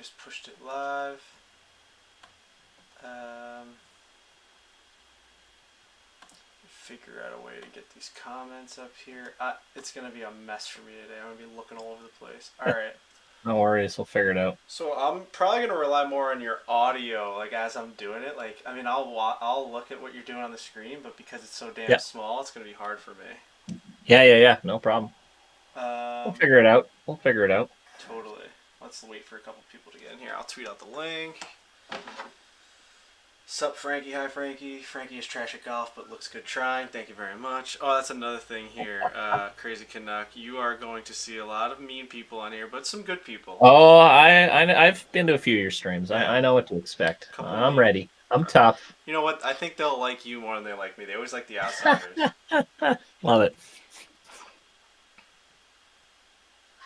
just pushed it live. Figure out a way to get these comments up here. It's going to be a mess for me today. I'm going to be looking all over the place. All right. No worries, we'll figure it out. So I'm probably going to rely more on your audio, like as I'm doing it. Like, I mean, I'll look at what you're doing on the screen, but because it's so damn Yeah, small, it's going to be hard for me. yeah. No problem. We'll Um, figure it out. We'll figure it out. totally. Let's wait for a couple people to get in here. I'll tweet out the link. Sup, Frankie? Hi, Frankie. Frankie is trash at golf, but looks good trying. Thank you very much. Oh, that's another thing here. Crazy Canuck. You are going to see a lot of mean people on here, but some good people. Oh, I've been to a few of your streams. Yeah. I know what to expect. Couple I'm mean. ready. I'm tough. You know what? I think they'll like you more than they like me. They always like the outsiders. Love it.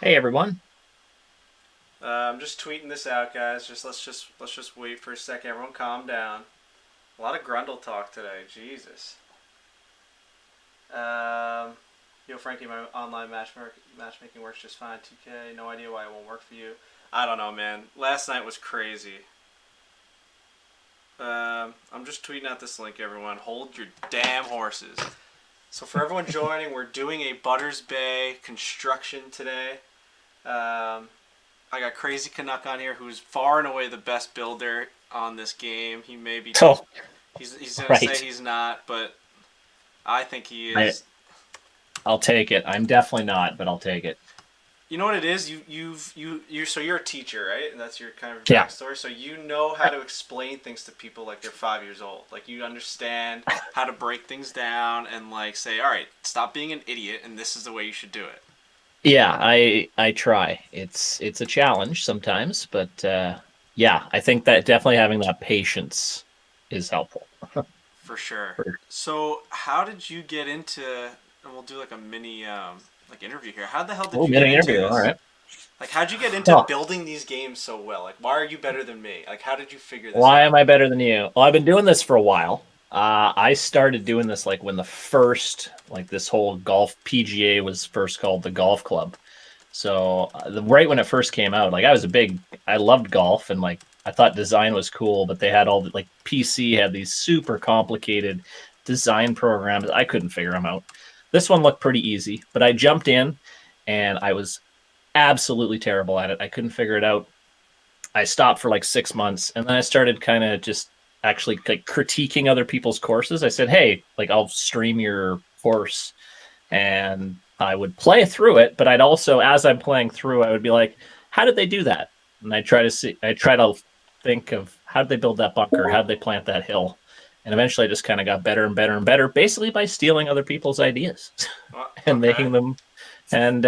Hey everyone. I'm just tweeting this out, guys. Let's just wait for a second. Everyone, calm down. A lot of Grundle talk today. Jesus. Yo, Frankie, my online matchmaking works just fine. 2K. No idea why it won't work for you. I don't know, man. Last night was crazy. I'm just tweeting out this link, everyone. Hold your damn horses. So for everyone joining, we're doing a Butters Bay construction today. I got Crazy Canuck on here, who's far and away the best builder on this game. He may be. Oh, He's gonna right. say he's not, but I think he I, is. I'll take it. I'm definitely not, but I'll take it. You know what it is? So you're a teacher, right? And that's your kind of Yeah. backstory. So you know how to explain things to people like they're 5 years old. Like you understand how to break things down and like say, all right, stop being an idiot, and this is the way you should do it. Yeah, I try. It's a challenge sometimes, but yeah, I think that definitely having that patience is helpful. For sure. So how did you get into? And we'll do like a mini like interview here. How the hell did Oh, you get mini into interview. All this? right. Like, how'd you get into Huh. building these games so well? Like, why are you better than me? Like, how did you figure this Why out? am I better than you? Well, I've been doing this for a while. I started doing this like when the first, like this whole golf PGA was first called the Golf Club. So right when it first came out, like I loved golf and like I thought design was cool, but they had all the like PC had these super complicated design programs. I couldn't figure them out. This one looked pretty easy, but I jumped in and I was absolutely terrible at it. I couldn't figure it out. I stopped for like 6 months and then I started kind of just actually like critiquing other people's courses. I said, "Hey, like I'll stream your course," and I would play through it, but I'd also, as I'm playing through, I would be like, "How did they do that?" And I try to think of how did they build that bunker? How did they plant that hill? And eventually, I just kind of got better and better and better, basically by stealing other people's ideas and Okay. making them, and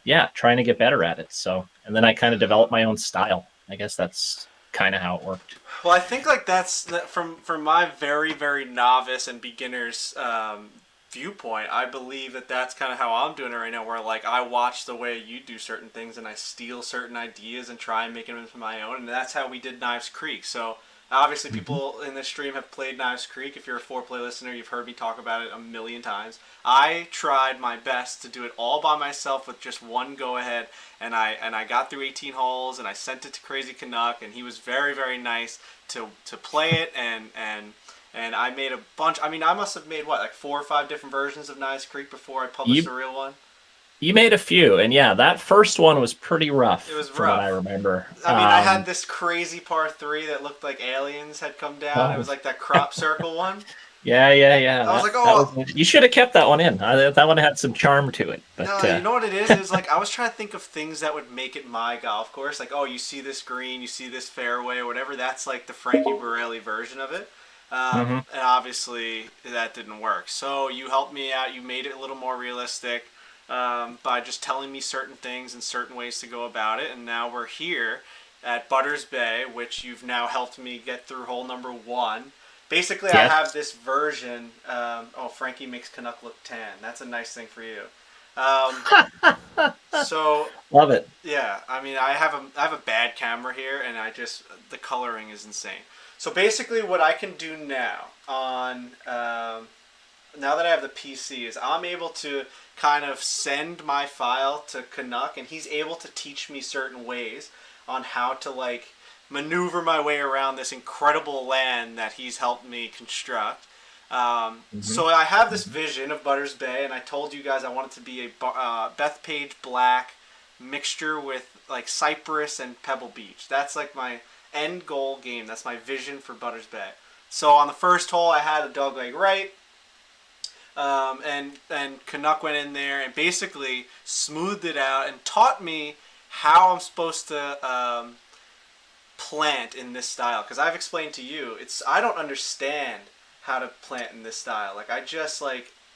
yeah, trying to get better at it. So, and then I kind of developed my own style. I guess that's kind of how it worked. Well, I think like that's that from my very novice and beginners viewpoint. I believe that that's kind of how I'm doing it right now. Where like I watch the way you do certain things and I steal certain ideas and try and make them into my own. And that's how we did Knives Creek. So obviously, Mm-hmm. people in this stream have played Knives Creek. If you're a Foreplay listener, you've heard me talk about it a million times. I tried my best to do it all by myself with just one go ahead, and I got through 18 holes, and I sent it to Crazy Canuck, and he was very nice to play it, and I made a bunch. I mean, I must have made what, like 4 or 5 different versions of Knives Creek before I published You the real one. you made a few, and yeah, that first one was pretty It rough was from what I rough. remember. I mean, I had this crazy par three that looked like aliens had come down. It Oh, was like that crop circle one. yeah. I was like, That oh, was you should have kept that one in. That one had some charm to it, but no, you know what it is? It was like I was trying to think of things that would make it my golf course. Like, oh, you see this green, you see this fairway, or whatever. That's like the Frankie Borelli version of it. mhm. And obviously that didn't work. So you helped me out. You made it a little more realistic by just telling me certain things and certain ways to go about it. And now we're here at Butters Bay, which you've now helped me get through hole number one. Basically, I Yes. have this version. Oh, Frankie makes Canuck look tan. That's a nice thing for you. Um, so Love it. yeah, I mean, I have a bad camera here, and the coloring is insane. So basically, what I can do now on now that I have the PC is I'm able to kind of send my file to Canuck, and he's able to teach me certain ways on how to like maneuver my way around this incredible land that he's helped me construct. Hmm. So I have this vision of Butters Bay, and I told you guys I want it to be a Bethpage black mixture with like Cypress and Pebble Beach. That's like my end goal game. That's my vision for Butters Bay. So on the first hole, I had a dogleg right, and Canuck went in there and basically smoothed it out and taught me how I'm supposed to plant in this style. Because I've explained to you, I don't understand how to plant in this style. Like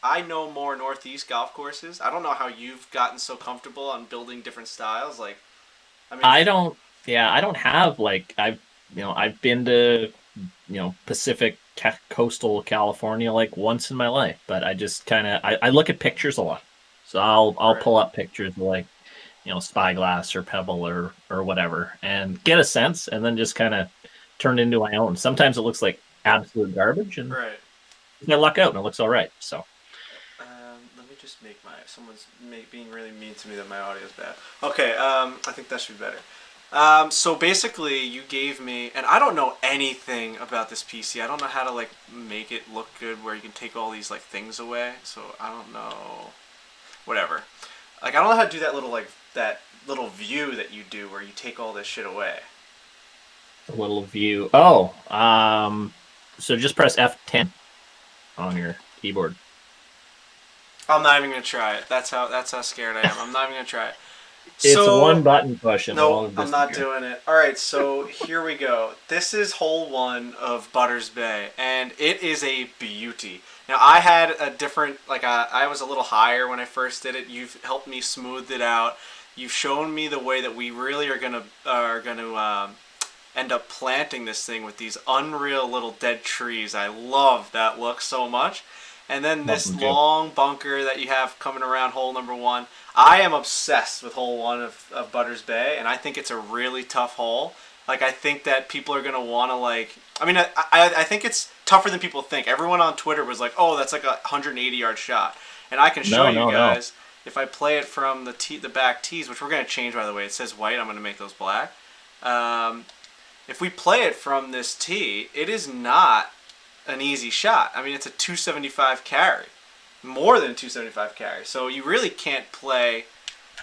I know more Northeast golf courses. I don't know how you've gotten so comfortable on building different styles. Like, I mean, I don't, yeah, I don't have like I've been to Pacific coastal California like once in my life, but I just kind of I look at pictures a lot, so I'll right, pull up pictures of like Spyglass or Pebble or whatever, and get a sense, and then just kind of turn it into my own. Sometimes it looks like absolute garbage, and right. I luck out, and it looks all right. So Let me just make someone's being really mean to me that my audio is bad. Okay, I think that should be better. So basically, you gave me, and I don't know anything about this PC. I don't know how to like make it look good, where you can take all these like things away. So I don't know, whatever. Like I don't know how to do that little view that you do, where you take all this shit away. a little view. Oh, so just press F10 on your keyboard. I'm not even gonna try it. That's how scared I am. I'm not even gonna try it. It's one So button push, and it'll no, all I'm not disappear. doing it. All right, so here we go. This is hole one of Butters Bay, and it is a beauty. Now I had a different, I was a little higher when I first did it. You've helped me smooth it out. You've shown me the way that we really are gonna end up planting this thing with these unreal little dead trees. I love that look so much. And then Love this them too. long bunker that you have coming around hole number one. I am obsessed with hole one of Butters Bay, and I think it's a really tough hole. Like, I think that people are going to want to, like, I mean, I think it's tougher than people think. Everyone on Twitter was like, oh, that's like a 180-yard shot. And I can show No, you no, no. guys, if I play it from the back tees, which we're going to change, by the way. It says white. I'm going to make those black. Um, if we play it from this tee, it is not an easy shot. I mean, it's a 275 carry, more than 275 carry. So you really can't play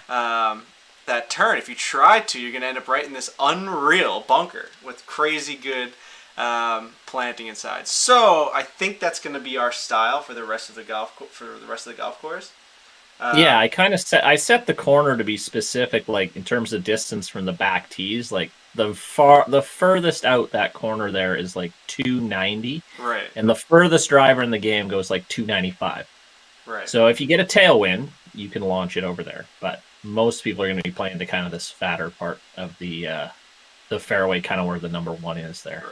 that turn. If you try to, you're going to end up right in this unreal bunker with crazy good planting inside. So I think that's going to be our style for the rest of the golf course. Yeah, Um, I set the corner to be specific, like in terms of distance from the back tees. Like the furthest out that corner there is like 290, right, and the furthest driver in the game goes like 295. right. So if you get a tailwind, you can launch it over there. But most people are going to be playing to kind of this fatter part of the fairway, kind of where the number one is there.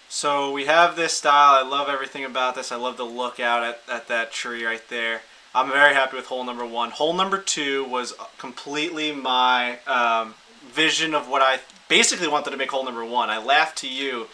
So we have this style. I love everything about this. I love the look out at that tree right there. I'm very happy with hole number one. Hole number two was completely my vision of what I basically wanted to make hole number one. I laughed to you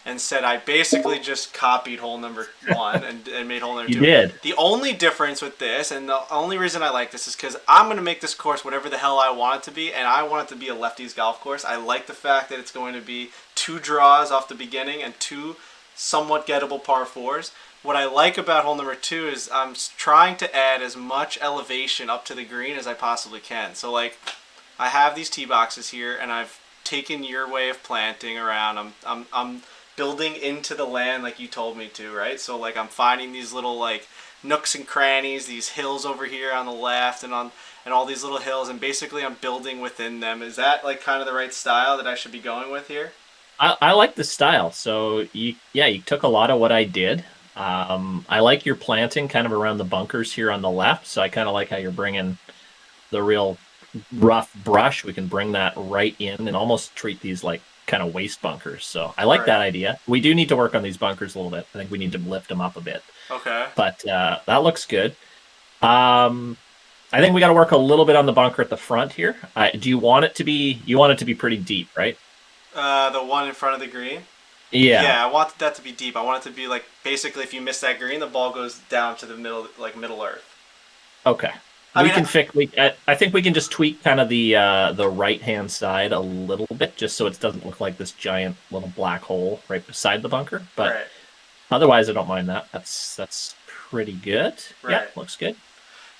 and said I basically just copied hole number one and made hole number You two. did. The only difference with this, and the only reason I like this, is because I'm going to make this course whatever the hell I want it to be, and I want it to be a lefties golf course. I like the fact that it's going to be two draws off the beginning and two somewhat gettable par fours. What I like about hole number two is I'm trying to add as much elevation up to the green as I possibly can. So like, I have these tee boxes here, and I've taken your way of planting around. I'm building into the land like you told me to, right? So like, I'm finding these little like nooks and crannies, these hills over here on the left, and all these little hills, and basically I'm building within them. Is that like kind of the right style that I should be going with here? I like the style. So you took a lot of what I did. I like your planting kind of around the bunkers here on the left. So I kind of like how you're bringing the real rough brush. We can bring that right in and almost treat these like kind of waste bunkers. So I like Right. that idea. We do need to work on these bunkers a little bit. I think we need to lift them up a bit, Okay. but that looks good. Um, I think we got to work a little bit on the bunker at the front here. Do you want it to be? You want it to be pretty deep, right? The one in front of the green. Yeah. Yeah, I wanted that to be deep. I want it to be like basically if you miss that green, the ball goes down to the middle, like middle earth. Okay. We can fix. I think we can just tweak kind of the right hand side a little bit, just so it doesn't look like this giant little black hole right beside the bunker. But right. otherwise, I don't mind that. That's pretty good. Right. Yeah, looks good.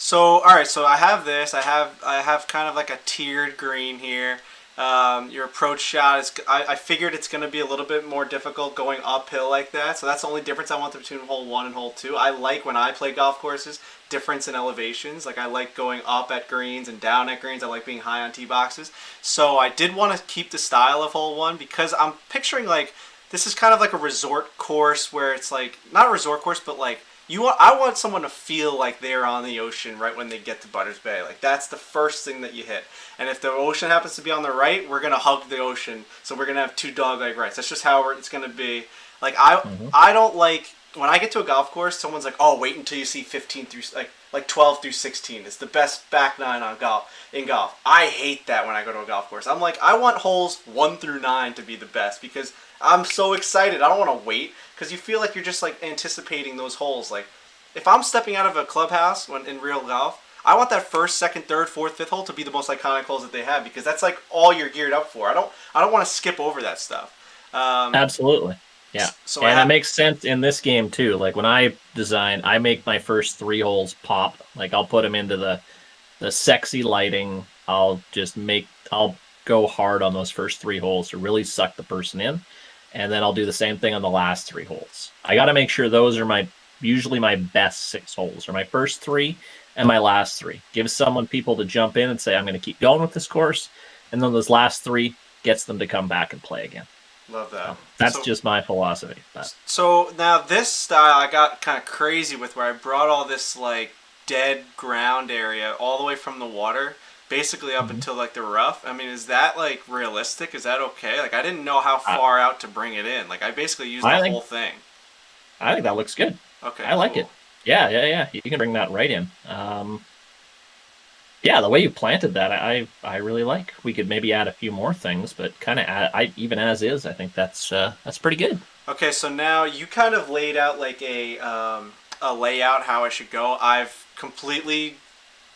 So all right, so I have this. I have kind of like a tiered green here. Your approach shot is. I figured it's going to be a little bit more difficult going uphill like that. So that's the only difference I want between hole 1 and hole 2. I like when I play golf courses difference in elevations. Like I like going up at greens and down at greens. I like being high on tee boxes. So I did want to keep the style of hole 1 because I'm picturing like this is kind of like a resort course where it's like not a resort course, but like. I want someone to feel like they're on the ocean right when they get to Butters Bay. Like that's the first thing that you hit. And if the ocean happens to be on the right, we're gonna hug the ocean. So we're gonna have 2 dog-leg rights. That's just how it's gonna be. Like I don't like when I get to a golf course. Someone's like, oh, wait until you see 15 through like 12 through 16. It's the best back nine on in golf. I hate that when I go to a golf course. I'm like, I want holes 1 through 9 to be the best because I'm so excited. I don't want to wait because you feel like you're just like anticipating those holes. Like if I'm stepping out of a clubhouse when in real golf, I want that first, second, third, fourth, fifth hole to be the most iconic holes that they have because that's like all you're geared up for. I don't want to skip over that stuff. Absolutely. Yeah. So it makes sense in this game too. Like when I design, I make my first 3 holes pop. Like I'll put them into the sexy lighting. I'll go hard on those first 3 holes to really suck the person in. And then I'll do the same thing on the last 3 holes. I got to make sure those are usually my best 6 holes, or my first 3 and my last 3. Gives people to jump in and say, I'm going to keep going with this course. And then those last 3 gets them to come back and play again. Love that. So that's just my philosophy. So now this style I got kind of crazy with where I brought all this like dead ground area all the way from the water basically up until like the rough. I mean, is that like realistic? Is that okay? Like I didn't know how far out to bring it in. Like I basically used the whole thing. I think that looks good. Okay. I like it. Yeah. You can bring that right in. Yeah, the way you planted that, I really like. We could maybe add a few more things, but kind of even as is, I think that's pretty good. Okay, so now you kind of laid out like a layout how I should go. I've completely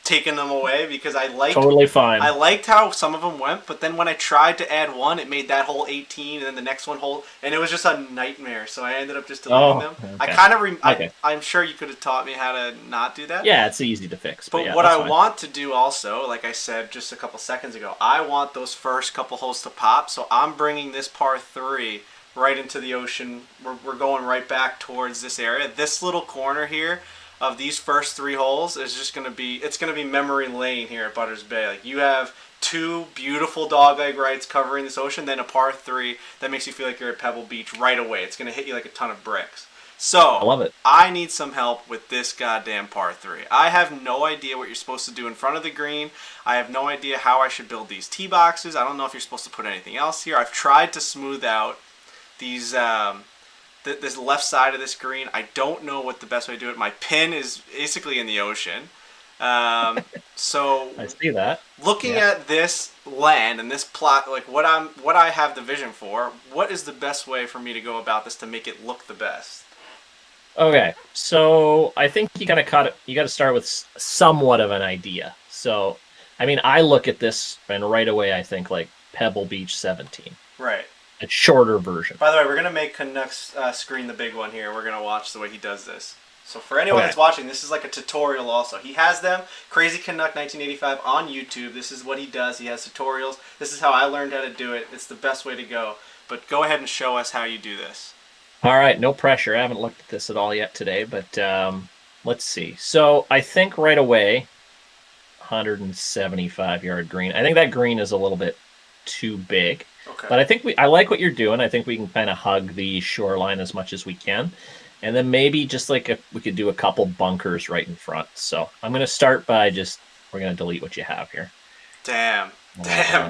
taken them away because I liked totally fine. I liked how some of them went, but then when I tried to add one, it made that hole 18, and then the next one hole, and it was just a nightmare. So I ended up just deleting them. Okay. I kind of I'm sure you could have taught me how to not do that. Yeah, it's easy to fix. But yeah, what I want to do also, like I said just a couple seconds ago, I want those first couple holes to pop. So I'm bringing this par 3 right into the ocean. We're going right back towards this area. This little corner here of these first 3 holes is just going to be, it's going to be memory lane here at Butters Bay. Like you have 2 beautiful dogleg rights covering this ocean, then a par 3 that makes you feel like you're at Pebble Beach right away. It's going to hit you like a ton of bricks. So I love it. I need some help with this goddamn par 3. I have no idea what you're supposed to do in front of the green. I have no idea how I should build these tee boxes. I don't know if you're supposed to put anything else here. I've tried to smooth out these this left side of this green. I don't know what the best way to do it. My pin is basically in the ocean. So I see that. Looking at this land and this plot, like what I have the vision for, what is the best way for me to go about this to make it look the best? Okay, so I think you got to start with somewhat of an idea. So, I mean, I look at this and right away I think like Pebble Beach 17. Right. A shorter version. By the way, we're going to make Canucks screen the big one here. We're going to watch the way he does this. So for anyone that's watching, this is like a tutorial also. He has them, Crazy Canuck 1985, on YouTube. This is what he does. He has tutorials. This is how I learned how to do it. It's the best way to go. But go ahead and show us how you do this. All right, no pressure. I haven't looked at this at all yet today, but let's see. So I think right away, 175-yard green. I think that green is a little bit too big. Okay. But I think I like what you're doing. I think we can kind of hug the shoreline as much as we can. And then maybe just like we could do a couple bunkers right in front. So I'm going to start by we're going to delete what you have here. Damn,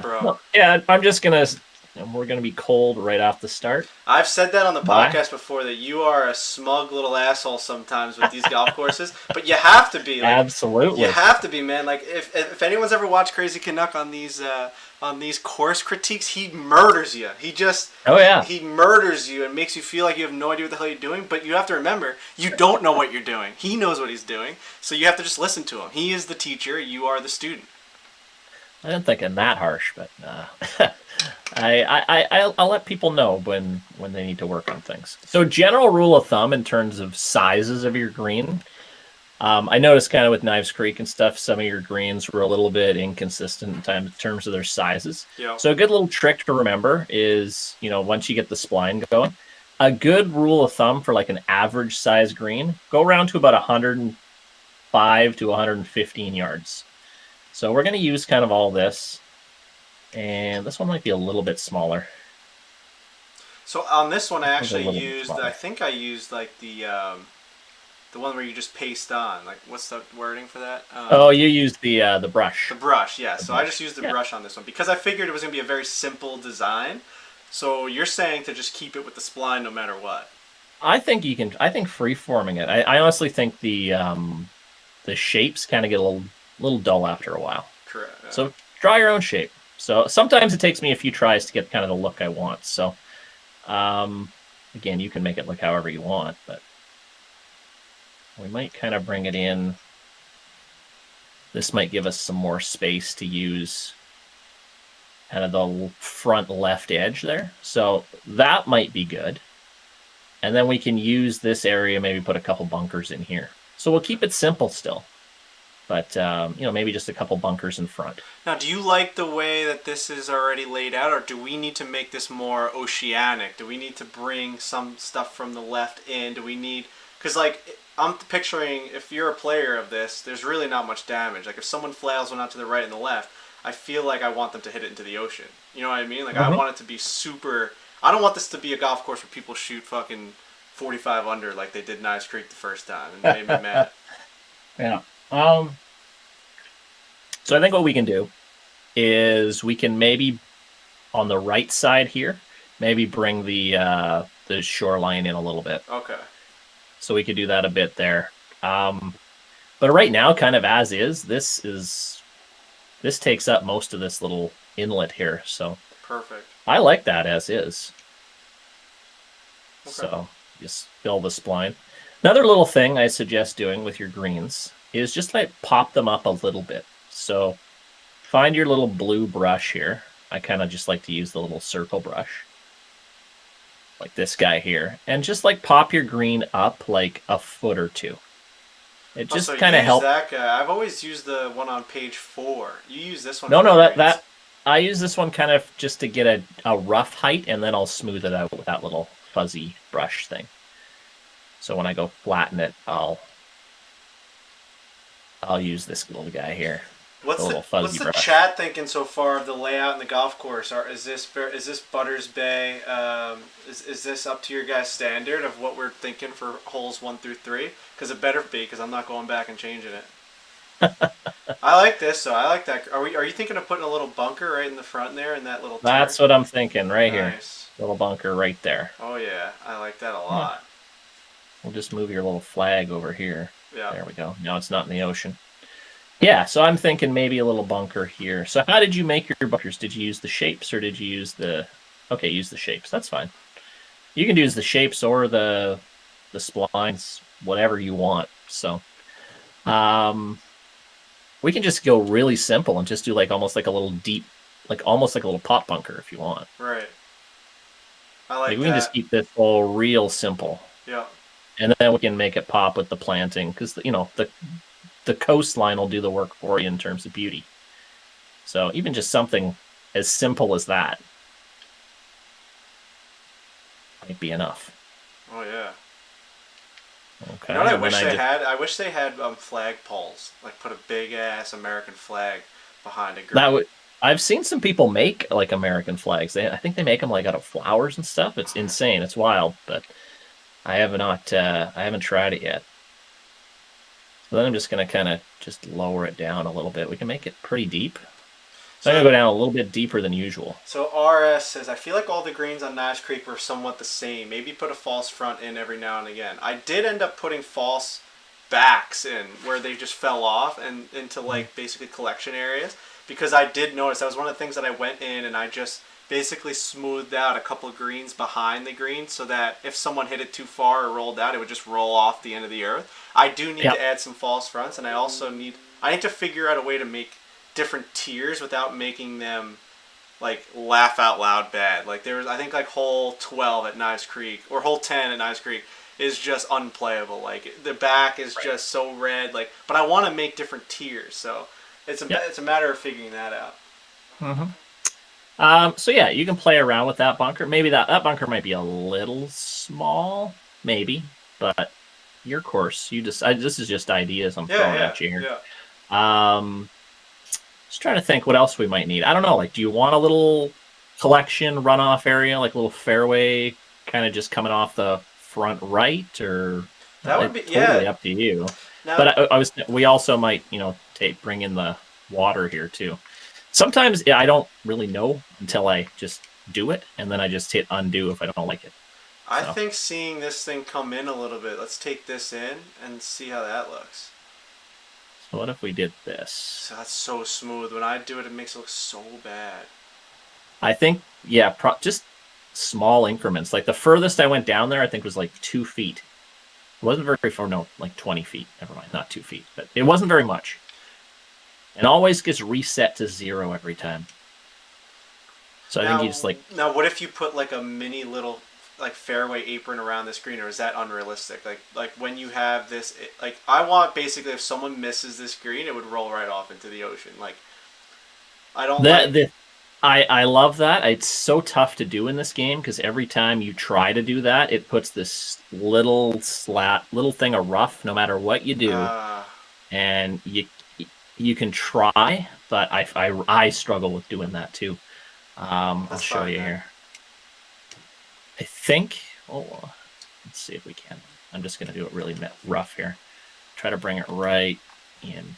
bro. Yeah, I'm just going to and we're going to be cold right off the start. I've said that on the Why? podcast before that you are a smug little asshole sometimes with these golf courses, but you have to be like you Absolutely. have to be, man. Like if anyone's ever watched Crazy Canuck on these course critiques, he murders you. Oh yeah. He murders you and makes you feel like you have no idea what the hell you're doing. But you have to remember, you don't know what you're doing. He knows what he's doing, so you have to just listen to him. He is the teacher. You are the student. I didn't think I'm that harsh, but I'll let people know when they need to work on things. So general rule of thumb in terms of sizes of your green, I noticed kind of with Knives Creek and stuff, some of your greens were a little bit inconsistent in terms of their sizes. Yeah. So a good little trick to remember is, once you get the spline going, a good rule of thumb for like an average size green, go around to about 105 to 115 yards. So we're going to use kind of all this, and this one might be a little bit smaller. So on this one, I actually little bit used. smaller. I think I used like the one where you just paste on. Like, what's the wording for that? Oh, you used the brush. The brush, yeah. So I brush. just used the Yeah. brush on this one because I figured it was gonna be a very simple design. So you're saying to just keep it with the spline no matter what. I think you can. I think free-forming it. I honestly think the shapes kind of get a little dull after a while. Correct. Yeah. So draw your own shape. So sometimes it takes me a few tries to get kind of the look I want. So again, you can make it look however you want, but we might kind of bring it in. This might give us some more space to use kind of the front left edge there. So that might be good. And then we can use this area, maybe put a couple bunkers in here. So we'll keep it simple still. But, maybe just a couple bunkers in front. Now, do you like the way that this is already laid out, or do we need to make this more oceanic? Do we need to bring some stuff from the left in? Do we need... Because, like, I'm picturing, if you're a player of this, there's really not much damage. Like, if someone flails one out to the right and the left, I feel like I want them to hit it into the ocean. You know what I mean? Like, I want it to be super... I don't want this to be a golf course where people shoot fucking 45 under like they did Knives Creek the first time, and they made me mad. Yeah. So I think what we can do is we can maybe on the right side here, maybe bring the shoreline in a little bit. Okay. So we could do that a bit there. But right now, kind of as is, this takes up most of this little inlet here. So perfect. I like that as is. Okay. So just fill the spline. Another little thing I suggest doing with your greens is just like pop them up a little bit. So find your little blue brush here. I kind of just like to use the little circle brush. Like this guy here. And just like pop your green up like a foot or two. It just so kind of helps. That guy. I've always used the one on page 4. You use this one. No, that I use this one kind of just to get a rough height, and then I'll smooth it out with that little fuzzy brush thing. So when I go flatten it, I'll use this little guy here. What's the chat thinking so far of the layout in the golf course? Is this Butters Bay? Is this up to your guys' standard of what we're thinking for holes 1 through 3? Because it better be, because I'm not going back and changing it. I like this, so I like that. Are you thinking of putting a little bunker right in the front there in that little? That's what I'm thinking right here. Nice. Little bunker right there. Oh yeah, I like that a lot. Yeah. We'll just move your little flag over here. Yeah. There we go. Now it's not in the ocean. Yeah, so I'm thinking maybe a little bunker here. So how did you make your bunkers? Did you use the shapes or did you use the... Okay, use the shapes. That's fine. You can use the shapes or the splines, whatever you want. So we can just go really simple and just do like almost like a little deep, like almost like a little pot bunker if you want. Right. I like that. We can just keep this all real simple. Yeah. And then we can make it pop with the planting because, the coastline will do the work for you in terms of beauty. So even just something as simple as that might be enough. Oh yeah. Okay. You know what I wish they had flag poles. Like put a big ass American flag behind a green. I've seen some people make like American flags. I think they make them like out of flowers and stuff. It's insane. It's wild, but I haven't tried it yet. So then I'm just going to kind of just lower it down a little bit. We can make it pretty deep. So I'm going to go down a little bit deeper than usual. So RS says, I feel like all the greens on Knives Creek were somewhat the same. Maybe put a false front in every now and again. I did end up putting false backs in where they just fell off and into like basically collection areas, because I did notice that was one of the things that I went in and I just basically smoothed out a couple of greens behind the green so that if someone hit it too far or rolled out, it would just roll off the end of the earth. I do need to add some false fronts, and I need to figure out a way to make different tiers without making them like laugh out loud bad. Like there was, I think like hole 12 at Knives Creek or hole 10 at Knives Creek is just unplayable. Like the back is just so red. Like, but I want to make different tiers, so it's a matter of figuring that out. So yeah, you can play around with that bunker. Maybe that bunker might be a little small, maybe, but your course. This is just ideas I'm throwing at you here. Just trying to think what else we might need. I don't know. Like, do you want a little collection runoff area, like a little fairway, kind of just coming off the front right, or that would be totally up to you. Now, but we also might, bring in the water here too. Sometimes I don't really know until I just do it, and then I just hit undo if I don't like it. I think seeing this thing come in a little bit. Let's take this in and see how that looks. So what if we did this? So that's so smooth. When I do it, it makes it look so bad. I think, just small increments. Like the furthest I went down there, I think was like 2 feet. It wasn't very far. No, like 20 feet. Never mind, not 2 feet, but it wasn't very much. And always gets reset to 0 every time. So I think you just Now, what if you put like a mini little like fairway apron around this green, or is that unrealistic? Like when you have this, like I want basically if someone misses this green, it would roll right off into the ocean. Like I don't. I love that. It's so tough to do in this game because every time you try to do that, it puts this little thing of rough, no matter what you do, and you can try, but I struggle with doing that too. I'll show you here. I think. Oh, let's see if we can. I'm just going to do it really rough here. Try to bring it right in.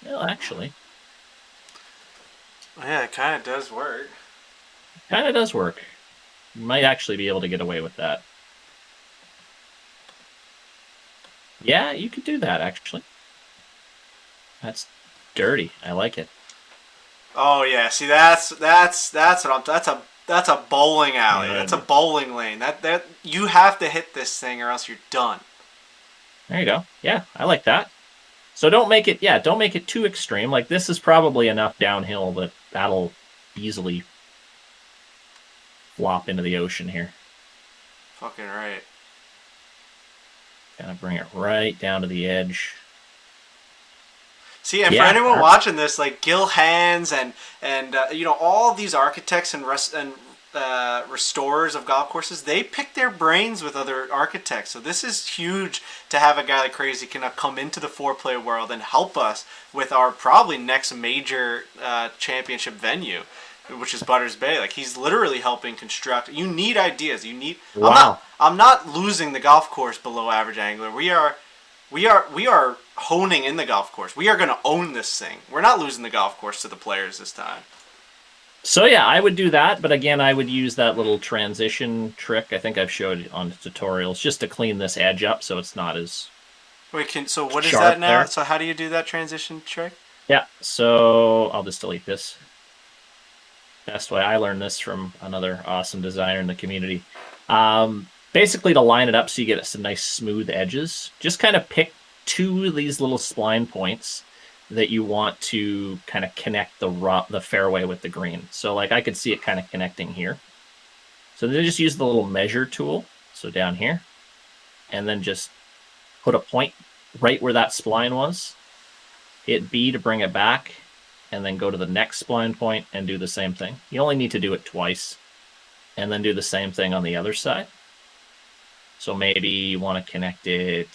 Well, actually. Yeah, it kind of does work. Kind of does work. You might actually be able to get away with that. Yeah, you could do that, actually. That's dirty. I like it. Oh yeah, see that's a bowling alley. That's a bowling lane. That you have to hit this thing or else you're done. There you go. Yeah, I like that. So don't make it too extreme. Like this is probably enough downhill that that'll easily flop into the ocean here. Fucking right. Kind of bring it right down to the edge. See, and for anyone watching this, like Gil Hands and all these architects and restorers of golf courses, they pick their brains with other architects. So this is huge to have a guy like Crazy can come into the foreplay world and help us with our probably next major championship venue, which is Butters Bay. Like he's literally helping construct. You need ideas. You need. Wow. I'm not losing the golf course below average angler. We are honing in the golf course. We are going to own this thing. We're not losing the golf course to the players this time. So yeah, I would do that, but again, I would use that little transition trick. I think I've showed on the tutorials just to clean this edge up so it's not as. So what is that now? There. So how do you do that transition trick? Yeah. So I'll just delete this. Best way I learned this from another awesome designer in the community. Basically, to line it up so you get some nice smooth edges, just kind of pick 2 of these little spline points that you want to kind of connect the fairway with the green. So like I could see it kind of connecting here. So then just use the little measure tool. So down here, and then just put a point right where that spline was. Hit B to bring it back, and then go to the next spline point and do the same thing. You only need to do it twice, and then do the same thing on the other side. So maybe you want to connect it,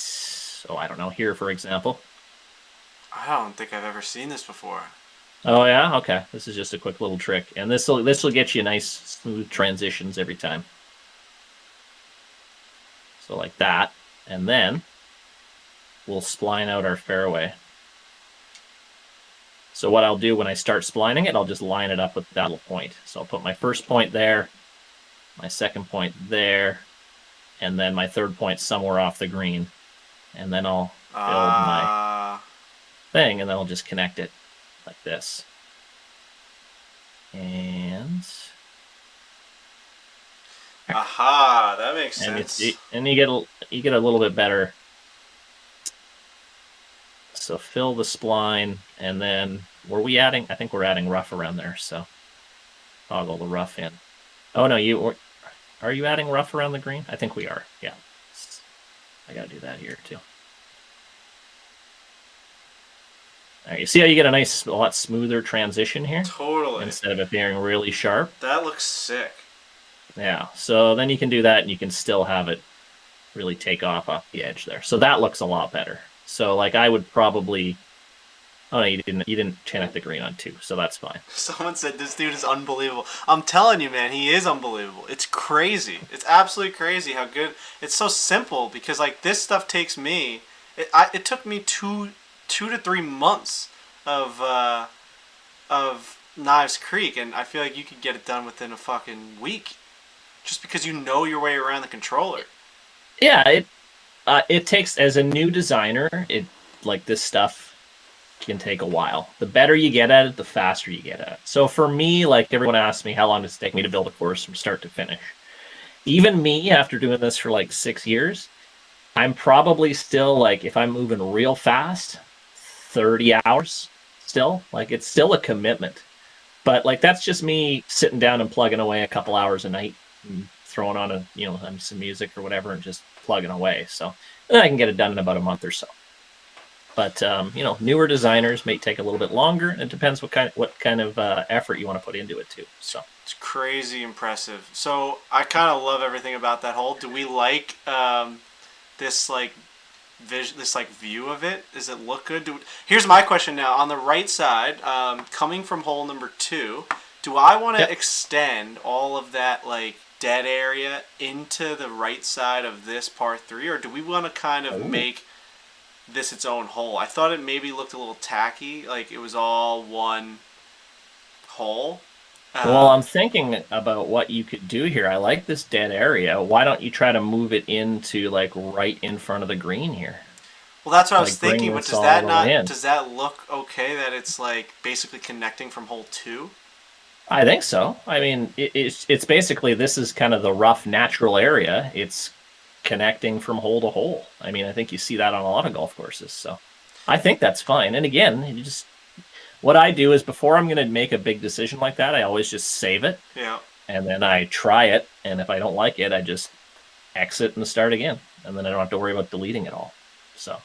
I don't know, here for example. I don't think I've ever seen this before. Oh yeah, okay. This is just a quick little trick, and this will get you nice smooth transitions every time. So like that, and then we'll spline out our fairway. So what I'll do when I start splining it, I'll just line it up with that little point. So I'll put my first point there, my second point there, and then my third point somewhere off the green. And then I'll build my thing, and then I'll just connect it like this. And aha, that makes sense. And you get a little bit better. So fill the spline, and then were we adding? I think we're adding rough around there. So toggle the rough in. Oh no, are you adding rough around the green? I think we are. Yeah, I gotta do that here too. All right, you see how you get a lot smoother transition here? Totally. Instead of it being really sharp. That looks sick. Yeah, so then you can do that, and you can still have it really take off the edge there. So that looks a lot better. So like I would probably. Oh no, you didn't connect the green on 2, so that's fine. Someone said this dude is unbelievable. I'm telling you, man, he is unbelievable. It's crazy. It's absolutely crazy how good. It's so simple because like this stuff takes me. It took me 2 to 3 months of Knives Creek, and I feel like you could get it done within a fucking week, just because you know your way around the controller. Yeah, it takes, as a new designer, like this stuff can take a while. The better you get at it, the faster you get at it. So for me, like everyone asks me how long does it take me to build a course from start to finish. Even me, after doing this for like 6 years, I'm probably still like, if I'm moving real fast, 30 hours still. Like it's still a commitment. But like that's just me sitting down and plugging away a couple hours a night and throwing on some music or whatever and just plugging away. So then I can get it done in about a month or so. But newer designers may take a little bit longer. It depends what kind of effort you want to put into it too. So it's crazy impressive. So I kind of love everything about that hole. Do we like this like view of it? Does it look good? Here's my question now. On the right side, coming from hole number 2, do I want to extend all of that like dead area into the right side of this par 3, or do we want to kind of make this its own hole? I thought it maybe looked a little tacky, like it was all one hole. Well, I'm thinking about what you could do here. I like this dead area. Why don't you try to move it into like right in front of the green here? Well, that's what I was thinking, but does that look okay that it's like basically connecting from hole 2? I think so. I mean, it's basically, this is kind of the rough natural area. It's connecting from hole to hole. I mean, I think you see that on a lot of golf courses. So I think that's fine. And again, what I do is before I'm going to make a big decision like that, I always just save it. Yeah. And then I try it. And if I don't like it, I just exit and start again. And then I don't have to worry about deleting it all. So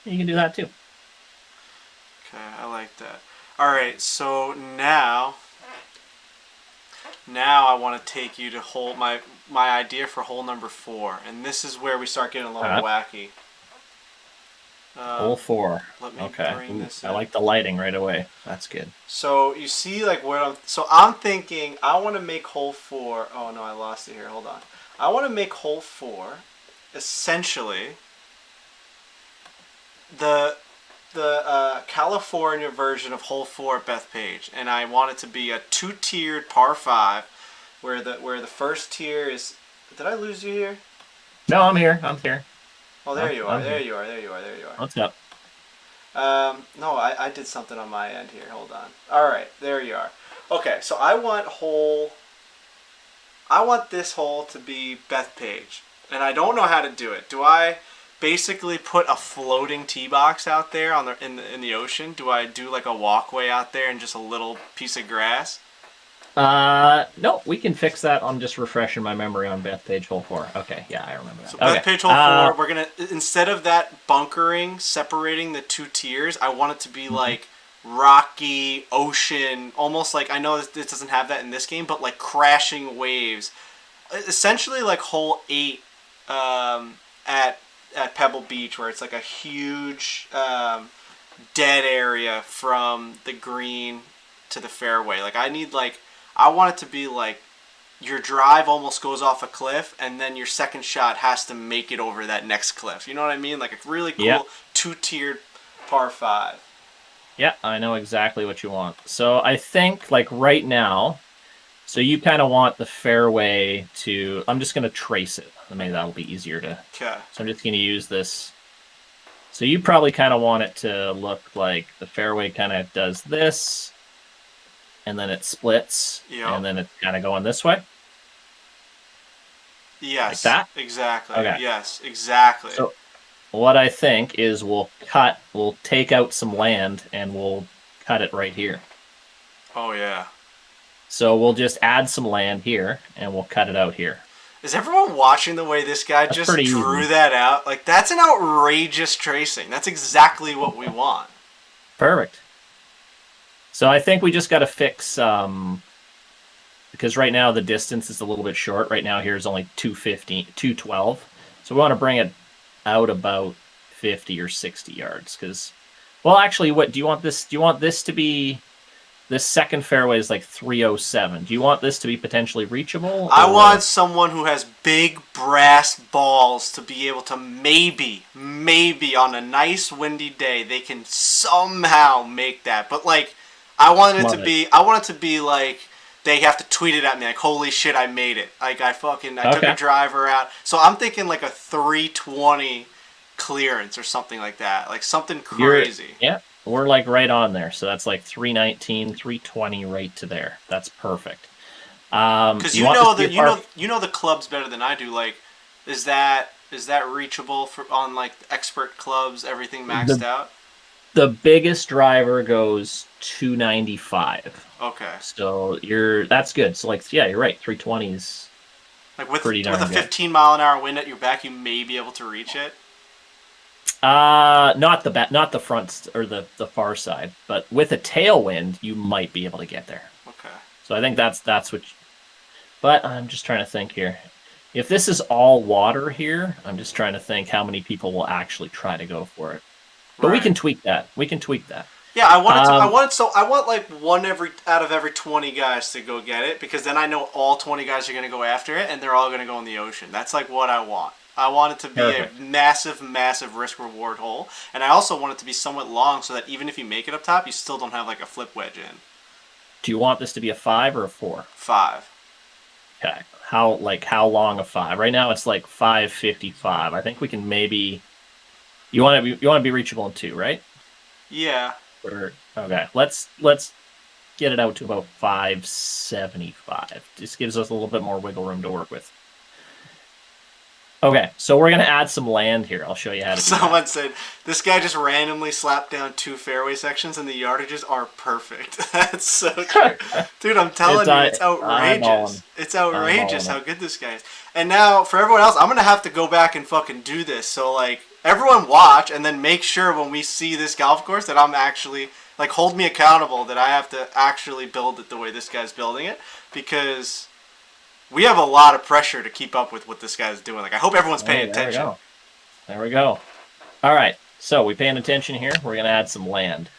you can do that too. Okay, I like that. All right, so now I want to take you to hole my idea for hole number 4, and this is where we start getting a little wacky. Hole 4. Let me bring this in. I like the lighting right away. That's good. So you see, like I'm thinking I want to make hole 4. Oh no, I lost it here. Hold on. I want to make hole 4 essentially the California version of hole 4 at Bethpage, and I want it to be a 2-tiered par 5, where the first tier is. Did I lose you here? No, I'm here. Oh, there you are. What's up? No, I did something on my end here. Hold on. All right, there you are. Okay, so I want this hole to be Bethpage, and I don't know how to do it. Do I basically put a floating tee box out there in the ocean? Do I do like a walkway out there and just a little piece of grass? No, we can fix that. I'm just refreshing my memory on Bethpage hole 4. Okay, yeah, I remember that. So Bethpage hole 4, we're gonna, instead of that bunkering separating the 2 tiers, I want it to be like rocky ocean, almost like, I know this doesn't have that in this game, but like crashing waves, essentially like hole 8 at Pebble Beach, where it's like a huge dead area from the green to the fairway. Like I want it to be like your drive almost goes off a cliff, and then your second shot has to make it over that next cliff. You know what I mean? Like a really cool 2-tiered par 5. Yeah, I know exactly what you want. So I think like right now, so you kind of want the fairway to, I'm just going to trace it. Maybe that'll be easier to, Okay. so I'm just going to use this. So you probably kind of want it to look like the fairway kind of does this, and then it splits, Yep. and then it's kind of going this way, like Yes. that. Exactly. Okay. Yes. Exactly. So what I think is we'll take out some land and we'll cut it right here. Oh yeah. So we'll just add some land here and we'll cut it out here. Is everyone watching the way this guy That's just pretty drew easy. that out? Like, that's an outrageous tracing. That's exactly what we want. Perfect. So I think we just got to fix, because right now the distance is a little bit short. Right now here is only 215, 212. So we want to bring it out about 50 or 60 yards. Because, well, actually, what do you want this? Do you want this to be? This second fairway is like 307. Do you want this to be potentially reachable? I want someone who has big brass balls to be able to maybe on a nice windy day, they can somehow make that. But like, I want it to be like they have to tweet it at me like, "Holy shit, I made it!" Like I took a driver out. So I'm thinking like a 320 clearance or something like that, like something crazy. Yeah. We're like right on there. So that's like 319, 320 right to there. That's perfect. Because you know the clubs better than I do. Like, is that reachable for on like expert clubs? Everything maxed out. The biggest driver goes 295. Okay. So that's good. So like yeah, you're right. 320 is Like with pretty darn a good. 15-mile-an-hour wind at your back, you may be able to reach it. Not the front or the far side, but with a tailwind, you might be able to get there. Okay. So I think that's what. But I'm just trying to think here. If this is all water here, I'm just trying to think how many people will actually try to go for it. But right. we can tweak that. Yeah, I want like one out of every 20 guys to go get it, because then I know all 20 guys are going to go after it and they're all going to go in the ocean. That's like what I want. I want it to be a massive, massive risk-reward hole. And I also want it to be somewhat long so that even if you make it up top, you still don't have like a flip wedge in. Do you want this to be a 5 or a 4? 5. Okay. How long a 5? Right now it's like 555. I think we can maybe. You want to be reachable in 2, right? Yeah. Okay. Let's get it out to about 575. Just gives us a little bit more wiggle room to work with. Okay, so we're going to add some land here. I'll show you how to do Someone said, this guy just randomly slapped down 2 fairway sections and the yardages are perfect. That's so true. Dude, I'm telling you, it's outrageous. It's outrageous how good this guy is. And now, for everyone else, I'm going to have to go back and fucking do this. So, like, everyone watch and then make sure when we see this golf course that I'm actually, like, hold me accountable that I have to actually build it the way this guy's building it. Because we have a lot of pressure to keep up with what this guy's doing. Like, I hope everyone's paying attention. There we go. All right. So we paying attention here. We're going to add some land.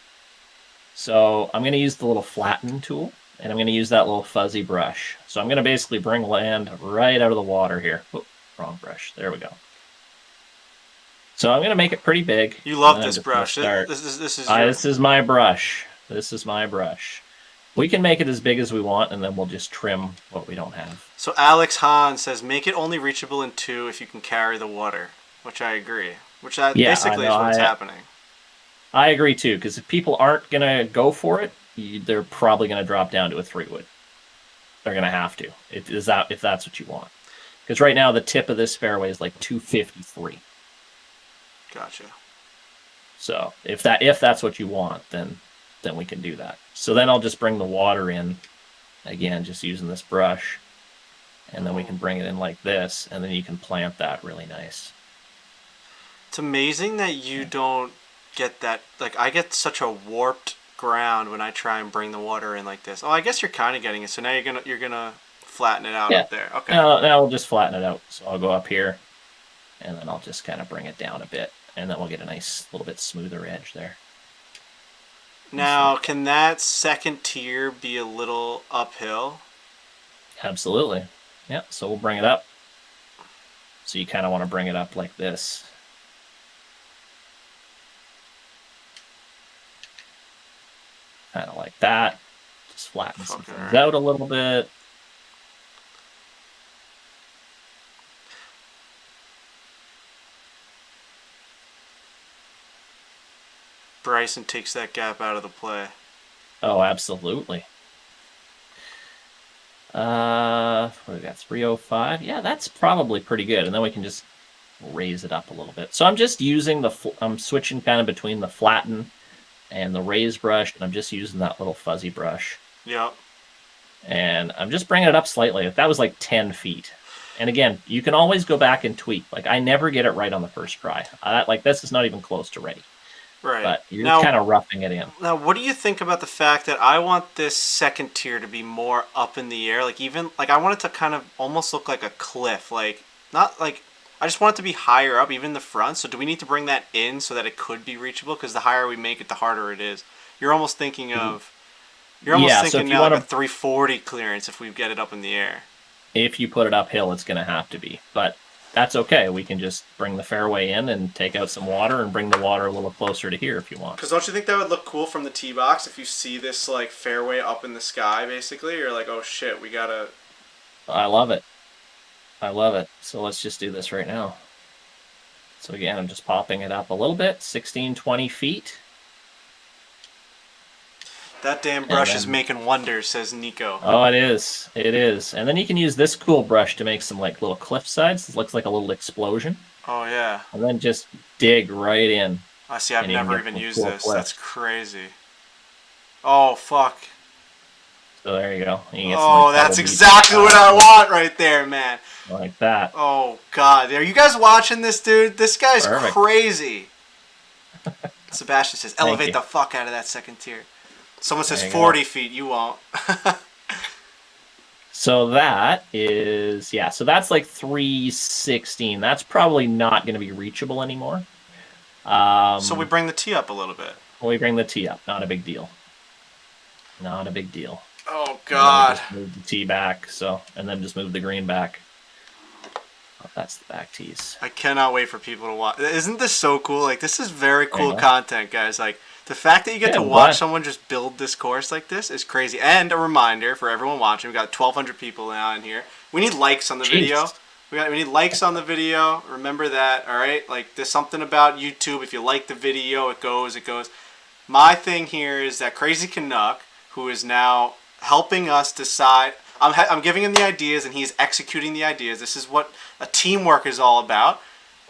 So I'm going to use the little flatten tool, and I'm going to use that little fuzzy brush. So I'm going to basically bring land right out of the water here. Oh, wrong brush. There we go. So I'm going to make it pretty big. You love this brush. This is my brush. This is my brush. We can make it as big as we want, and then we'll just trim what we don't have. So Alex Hahn says, make it only reachable in 2 if you can carry the water, which I agree. Basically is what's happening. I agree, too, because if people aren't going to go for it, they're probably going to drop down to a 3-wood. They're going to have to, if that's what you want. Because right now, the tip of this fairway is like 253. Gotcha. So if that's what you want, then we can do that. So then I'll just bring the water in, again, just using this brush, and then we can bring it in like this, and then you can plant that really nice. It's amazing that you don't get that. Like, I get such a warped ground when I try and bring the water in like this. Oh, I guess you're kind of getting it. So now you're gonna flatten it out up there. Okay. Now we'll just flatten it out. So I'll go up here, and then I'll just kind of bring it down a bit, and then we'll get a nice little bit smoother edge there. Now, can that second tier be a little uphill? Absolutely. Yeah, so we'll bring it up. So you kind of want to bring it up like this. kind of like that. Just flatten some Fucking things right. out a little bit. Bryson takes that gap out of the play. Oh, absolutely. What do we got? 305. Yeah, that's probably pretty good. And then we can just raise it up a little bit. So I'm just using I'm switching kind of between the flatten and the raise brush, and I'm just using that little fuzzy brush. Yep. And I'm just bringing it up slightly. That was like 10 feet. And again, you can always go back and tweak. Like, I never get it right on the first try. Like, this is not even close to ready. Right. But you're now, kind of roughing it in. Now, what do you think about the fact that I want this second tier to be more up in the air? Like, even, like, I want it to kind of almost look like a cliff. Like, not like, I just want it to be higher up, even the front. So do we need to bring that in so that it could be reachable? Because the higher we make it, the harder it is. You're almost thinking of, you're almost Yeah, so thinking if you now want like a 340 clearance if we get it up in the air. If you put it uphill, it's going to have to be. But that's okay. We can just bring the fairway in and take out some water and bring the water a little closer to here if you want. Because don't you think that would look cool from the tee box if you see this like fairway up in the sky, basically? You're like, oh shit, we gotta. I love it. I love it. So let's just do this right now. So again, I'm just popping it up a little bit, 16, 20 feet. That damn brush is making wonders, says Nico. Oh, it is. It is. And then you can use this cool brush to make some like little cliff sides. It looks like a little explosion. Oh, yeah. And then just dig right in. I see, I've never even used cool this. cliff. That's crazy. Oh, fuck. So there you go. You get oh, some, that's exactly what I want right there, man. Like that. Oh, God. Are you guys watching this, dude? This guy's Perfect. Crazy. Sebastian says, elevate the fuck out of that second tier. Someone says 40 feet. You won't. So that is, yeah, so that's like 316. That's probably not going to be reachable anymore. So we bring the tee up a little bit. We bring the tee up. Not a big deal. Not a big deal. Oh, God. Just move the tee back, and then just move the green back. Oh, that's the back tees. I cannot wait for people to watch. Isn't this so cool? Like, this is very cool content, guys. Like, the fact that you get to watch someone just build this course like this is crazy. And a reminder for everyone watching, we got 1,200 people now in here. We need likes on the video. We need likes on the video. Remember that, all right? Like, there's something about YouTube. If you like the video, it goes. My thing here is that Crazy Canuck, who is now helping us decide. I'm giving him the ideas, and he's executing the ideas. This is what a teamwork is all about.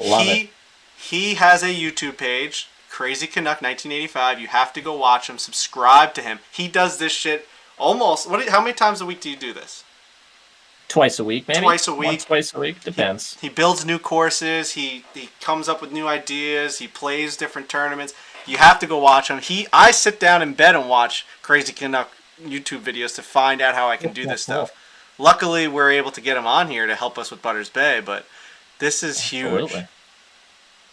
Love it. He has a YouTube page, Crazy Canuck 1985. You have to go watch him. Subscribe to him. He does this shit almost. How many times a week do you do this? Twice a week, maybe. Twice a week. Once, twice a week, depends. He builds new courses. He comes up with new ideas. He plays different tournaments. You have to go watch him. I sit down in bed and watch Crazy Canuck YouTube videos to find out how I can do this stuff. Luckily, we're able to get him on here to help us with Butters Bay, but this is huge.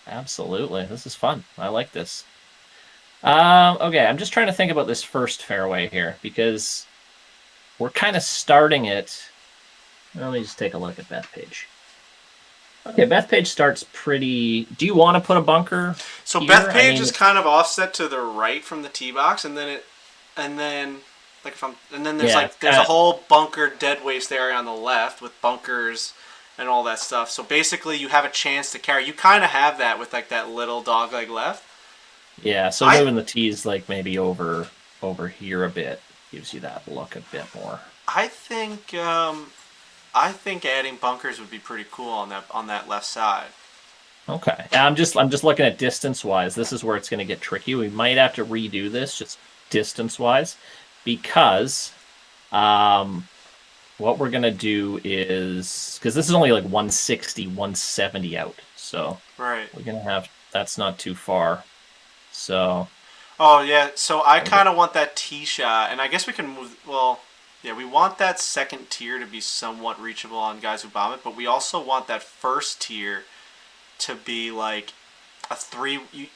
Absolutely. This is fun. I like this. Okay, I'm just trying to think about this first fairway here because we're kind of starting it. Let me just take a look at Bethpage. Okay, Bethpage starts pretty. Do you want to put a bunker? So Bethpage is kind of offset to the right from the tee box, and then there's a whole bunker dead waste area on the left with bunkers and all that stuff. So basically, you have a chance to carry. You kind of have that with like that little dog leg left. Yeah, so moving the tees like maybe over here a bit gives you that look a bit more. I think adding bunkers would be pretty cool on that left side. Okay, I'm just looking at distance wise. This is where it's going to get tricky. We might have to redo this just distance wise because what we're going to do is because this is only like 160, 170 out. So right, we're going to have that's not too far. So. Oh yeah, so I kind of want that tee shot, and I guess we can move. Well. Yeah, we want that second tier to be somewhat reachable on guys who bomb it, but we also want that first tier to be like a 3. I'm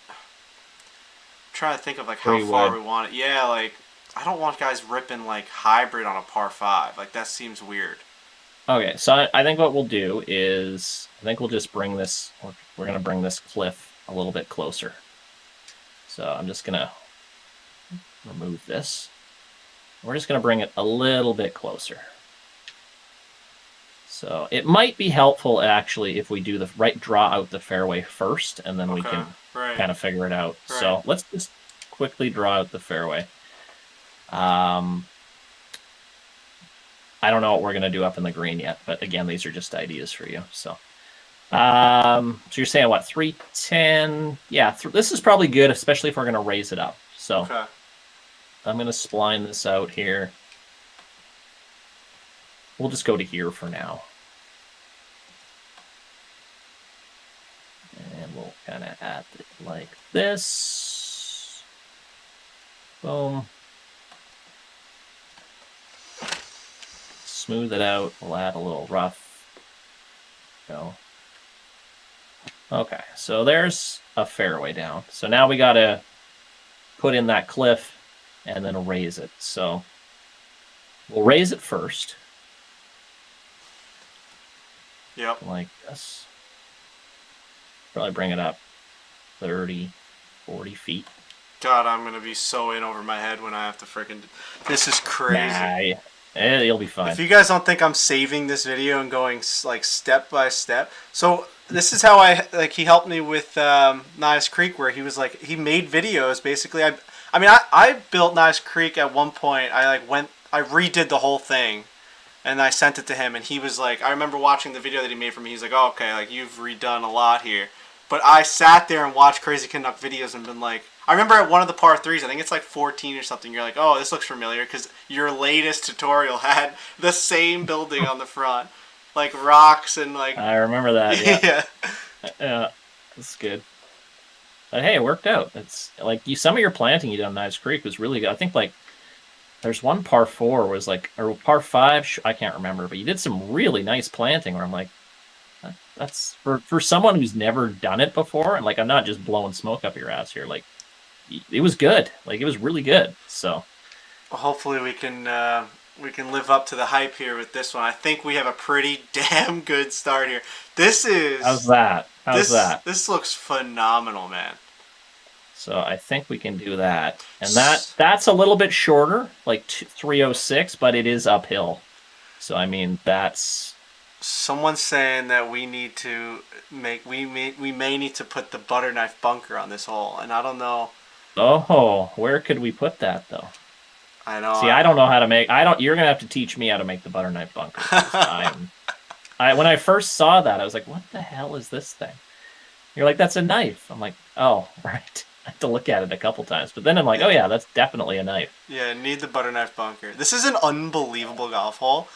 trying to think of like how far we want it. Yeah, like I don't want guys ripping like hybrid on a par 5. Like that seems weird. Okay, so I think what we'll do is we'll just bring this. We're gonna bring this cliff a little bit closer. So I'm just gonna remove this. We're just going to bring it a little bit closer. So it might be helpful actually if we do draw out the fairway first, and then we can kind of figure it out. Right. So let's just quickly draw out the fairway. I don't know what we're going to do up in the green yet, but again, these are just ideas for you. So, so you're saying what, 310? Yeah, this is probably good, especially if we're going to raise it up. So I'm going to spline this out here. We'll just go to here for now. And we'll kind of add it like this. Boom. Smooth it out. We'll add a little rough. Go. Okay, so there's a fairway down. So now we got to put in that cliff and then raise it. So we'll raise it first. Yep. Like this. Probably bring it up 30, 40 feet. God, I'm going to be so in over my head when I have to freaking... This is crazy. Nah, you'll be fine. If you guys don't think I'm saving this video and going like step by step. So this is how he helped me with Nias Creek, where he was like, he made videos basically. I built Nias Creek at one point. I redid the whole thing. And I sent it to him, and he was like, I remember watching the video that he made for me. He's like, oh, okay, like, you've redone a lot here. But I sat there and watched Crazy Canuck videos and been like, I remember at one of the par 3s, I think it's like 14 or something, you're like, oh, this looks familiar, because your latest tutorial had the same building on the front. Like, rocks and, like... I remember that, yeah. Yeah, that's good. But, hey, it worked out. It's, like, some of your planting you did on Nias Creek was really good. I think, like, there's one par 4 was like, or par 5, I can't remember, but you did some really nice planting where I'm like, that's for someone who's never done it before, and like, I'm not just blowing smoke up your ass here. Like, it was good. Like, it was really good. So, well, hopefully we can live up to the hype here with this one. I think we have a pretty damn good start here. How's that? This looks phenomenal, man. So I think we can do that. And that's a little bit shorter, like 306, but it is uphill. So, I mean, that's... Someone's saying that we may need to put the butter knife bunker on this hole, and I don't know. Oh, where could we put that, though? I know. See, I don't know how to make... You're going to have to teach me how to make the butter knife bunker. When I first saw that, I was like, what the hell is this thing? You're like, that's a knife. I'm like, oh, right. I have to look at it a couple times, but then I'm like, oh yeah, that's definitely a knife. Yeah, need the butter knife bunker. This is an unbelievable golf hole.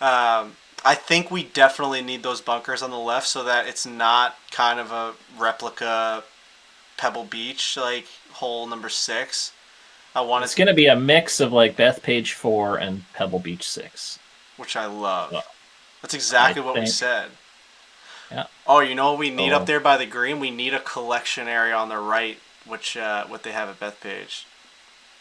I think we definitely need those bunkers on the left so that it's not kind of a replica Pebble Beach like hole number 6. It's going to be a mix of like Bethpage 4 and Pebble Beach 6, which I love. That's exactly what we said. Yeah. Oh, you know what we need up there by the green? We need a collection area on the right, which what they have at Bethpage.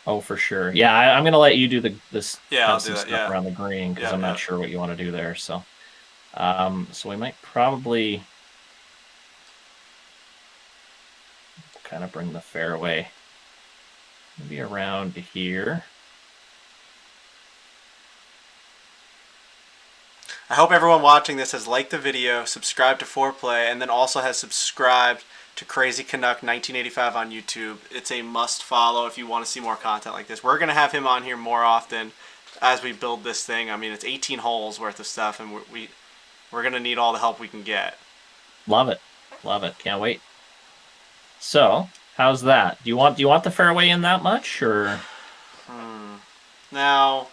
Oh, for sure. Yeah, I'm going to let you do this I'll do that, stuff around the green because I'm not sure what you want to do there. So, so we might probably kind of bring the fairway maybe around here. I hope everyone watching this has liked the video, subscribed to Foreplay, and then also has subscribed to Crazy Canuck 1985 on YouTube. It's a must follow if you want to see more content like this. We're going to have him on here more often as we build this thing. I mean, it's 18 holes worth of stuff, and we're going to need all the help we can get. Love it. Love it. Can't wait. So, how's that? Do you want the fairway in that much, or? Now,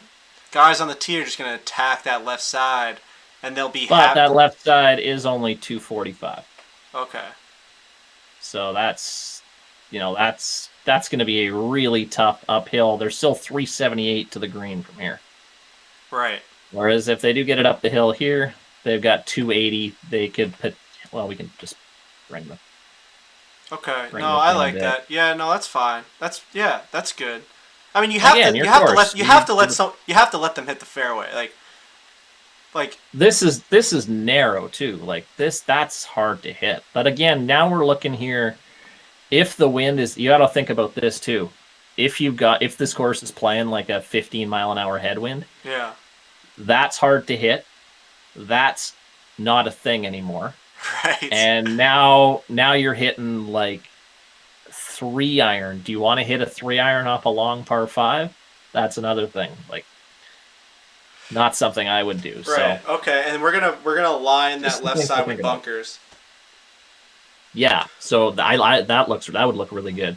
guys on the tee are just going to attack that left side, and they'll be But that left side is only 245. Okay. So that's going to be a really tough uphill. There's still 378 to the green from here. Right. Whereas if they do get it up the hill here, they've got 280. They could put. Well, we can just bring them. Okay. No, I like that. Yeah. No, that's fine. That's good. I mean, you have to let them hit the fairway. Like this is narrow too. Like that's hard to hit. But again, now we're looking here. If the wind is, you got to think about this too. if this course is playing like a 15-mile-an-hour headwind, Yeah. that's hard to hit. That's not a thing anymore. Right. And now you're hitting like 3-iron. Do you want to hit a 3-iron off a long par 5? That's another thing. Like, not something I would do. Right. So Okay. And we're gonna line just that left something to side think with about. bunkers. Yeah. So that would look really good.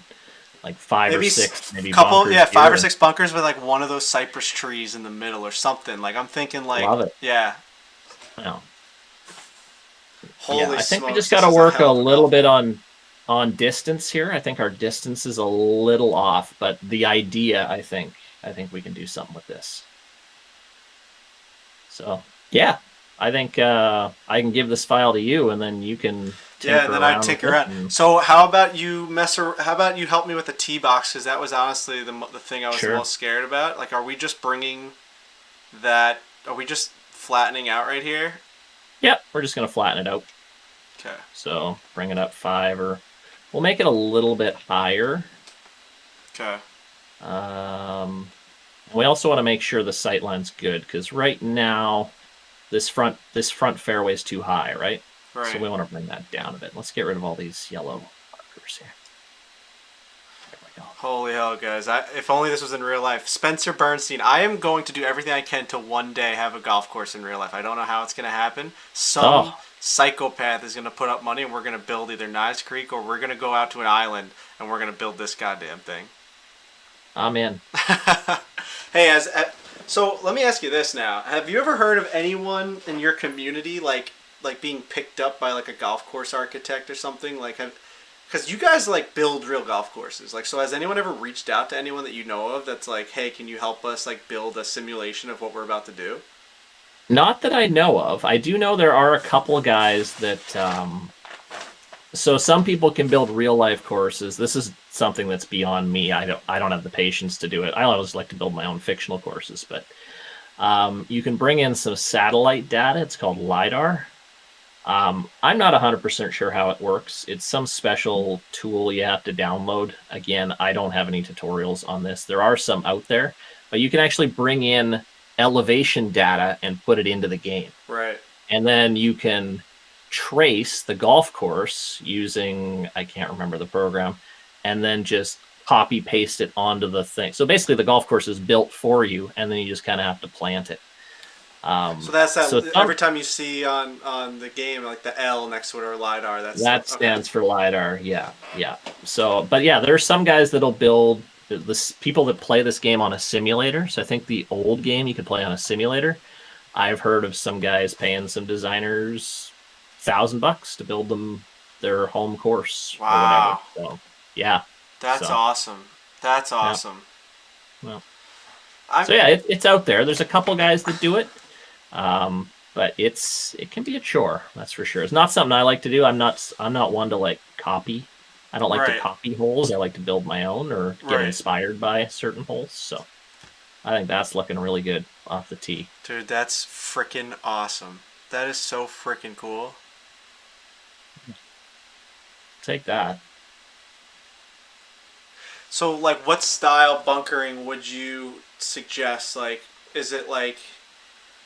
Like 5 or 6 maybe bunkers. Yeah, 5 or here. 6 bunkers with like one of those cypress trees in the middle or something. Like I'm thinking like Love it. yeah. Wow. Holy Yeah, I think we smokes, just this got to is work a hell of little golf bit ball. on distance here. I think our distance is a little off, but the idea, I think we can do something with this. So yeah, I think I can give this file to you, and then you can Yeah, and then I tinker around. So how about you How about you help me with the tee box? Because that was honestly the thing I was the most scared about. Like, are we just bringing that? Are we just flattening out right here? Yep, we're just gonna flatten it out. Okay. So bring it up 5, or we'll make it a little bit higher. Okay. We also want to make sure the sight line's good, because right now this front fairway is too high, right? Right. So we want to bring that down a bit. Let's get rid of all these yellow markers here. There we go. Holy hell, guys. If only this was in real life. Spencer Bernstein, I am going to do everything I can to one day have a golf course in real life. I don't know how it's going to happen. Some psychopath is going to put up money, and we're going to build either Knives Creek, or we're going to go out to an island and we're going to build this goddamn thing. I'm in. Hey, so let me ask you this now. Have you ever heard of anyone in your community like being picked up by like a golf course architect or something? Like, because you guys like build real golf courses. Like, so has anyone ever reached out to anyone that you know of that's like, hey, can you help us like build a simulation of what we're about to do? Not that I know of. I do know there are a couple of guys that. So some people can build real life courses. This is something that's beyond me. I don't have the patience to do it. I always like to build my own fictional courses, but you can bring in some satellite data. It's called LiDAR. I'm not 100% sure how it works. It's some special tool you have to download. Again, I don't have any tutorials on this. There are some out there, but you can actually bring in elevation data and put it into the game. Right. And then you can trace the golf course using, I can't remember the program, and then just copy paste it onto the thing. So basically the golf course is built for you, and then you just kind of have to plant it. So that's that. So every time you see on the game like the L next to it or LiDAR, that stands for LiDAR. Yeah. So, but yeah, there are some guys that'll build this. People that play this game on a simulator. So I think the old game you could play on a simulator. I've heard of some guys paying some designers $1,000 to build them their home course. Wow. Or whatever. So, yeah. That's awesome. That's awesome. Yeah. Well, so yeah, it's out there. There's a couple guys that do it, but it can be a chore. That's for sure. It's not something I like to do. I'm not one to like copy. I don't like to copy holes. I like to build my own or get inspired by certain holes. So I think that's looking really good off the tee. Dude, that's freaking awesome. That is so freaking cool. Take that. So, like, what style bunkering would you suggest? Like, is it like,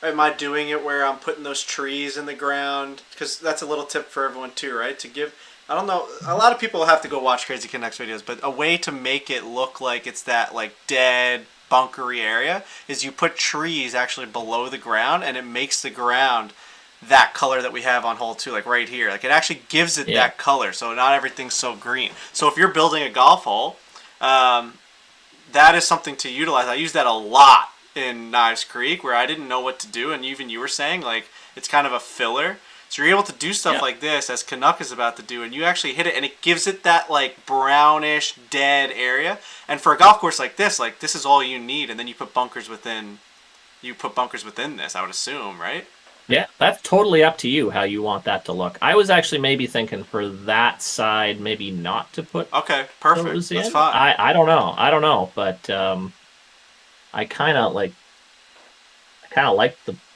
am I doing it where I'm putting those trees in the ground? Because that's a little tip for everyone too, right? To give, I don't know, a lot of people have to go watch Crazy Connects videos, but a way to make it look like it's that like dead bunkery area is you put trees actually below the ground, and it makes the ground that color that we have on hole 2, like right here. Like, it actually gives it that color, so not everything's so green. So if you're building a golf hole, that is something to utilize. I use that a lot in Knives Creek where I didn't know what to do, and even you were saying like it's kind of a filler. So you're able to do stuff like this as Canuck is about to do, and you actually hit it, and it gives it that like brownish dead area. And for a golf course like this is all you need, and then you put bunkers within. You put bunkers within this, I would assume, right? Yeah, that's totally up to you how you want that to look. I was actually maybe thinking for that side, maybe not to put. Okay, perfect. That's fine. I don't know, but I kind of like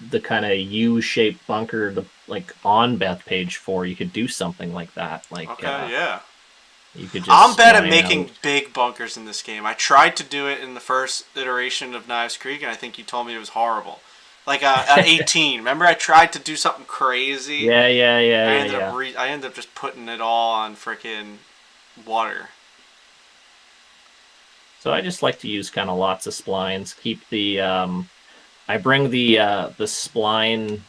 the kind of U-shaped bunker, the like on Beth page 4. You could do something like that, like You could I'm just bad at line making out. big bunkers in this game. I tried to do it in the first iteration of Knives Creek, and I think you told me it was horrible. Like at 18, remember I tried to do something crazy. Yeah, yeah, yeah, yeah, yeah. I ended up just putting it all on freaking water. So I just like to use kind of lots of splines. Keep the I bring the spline.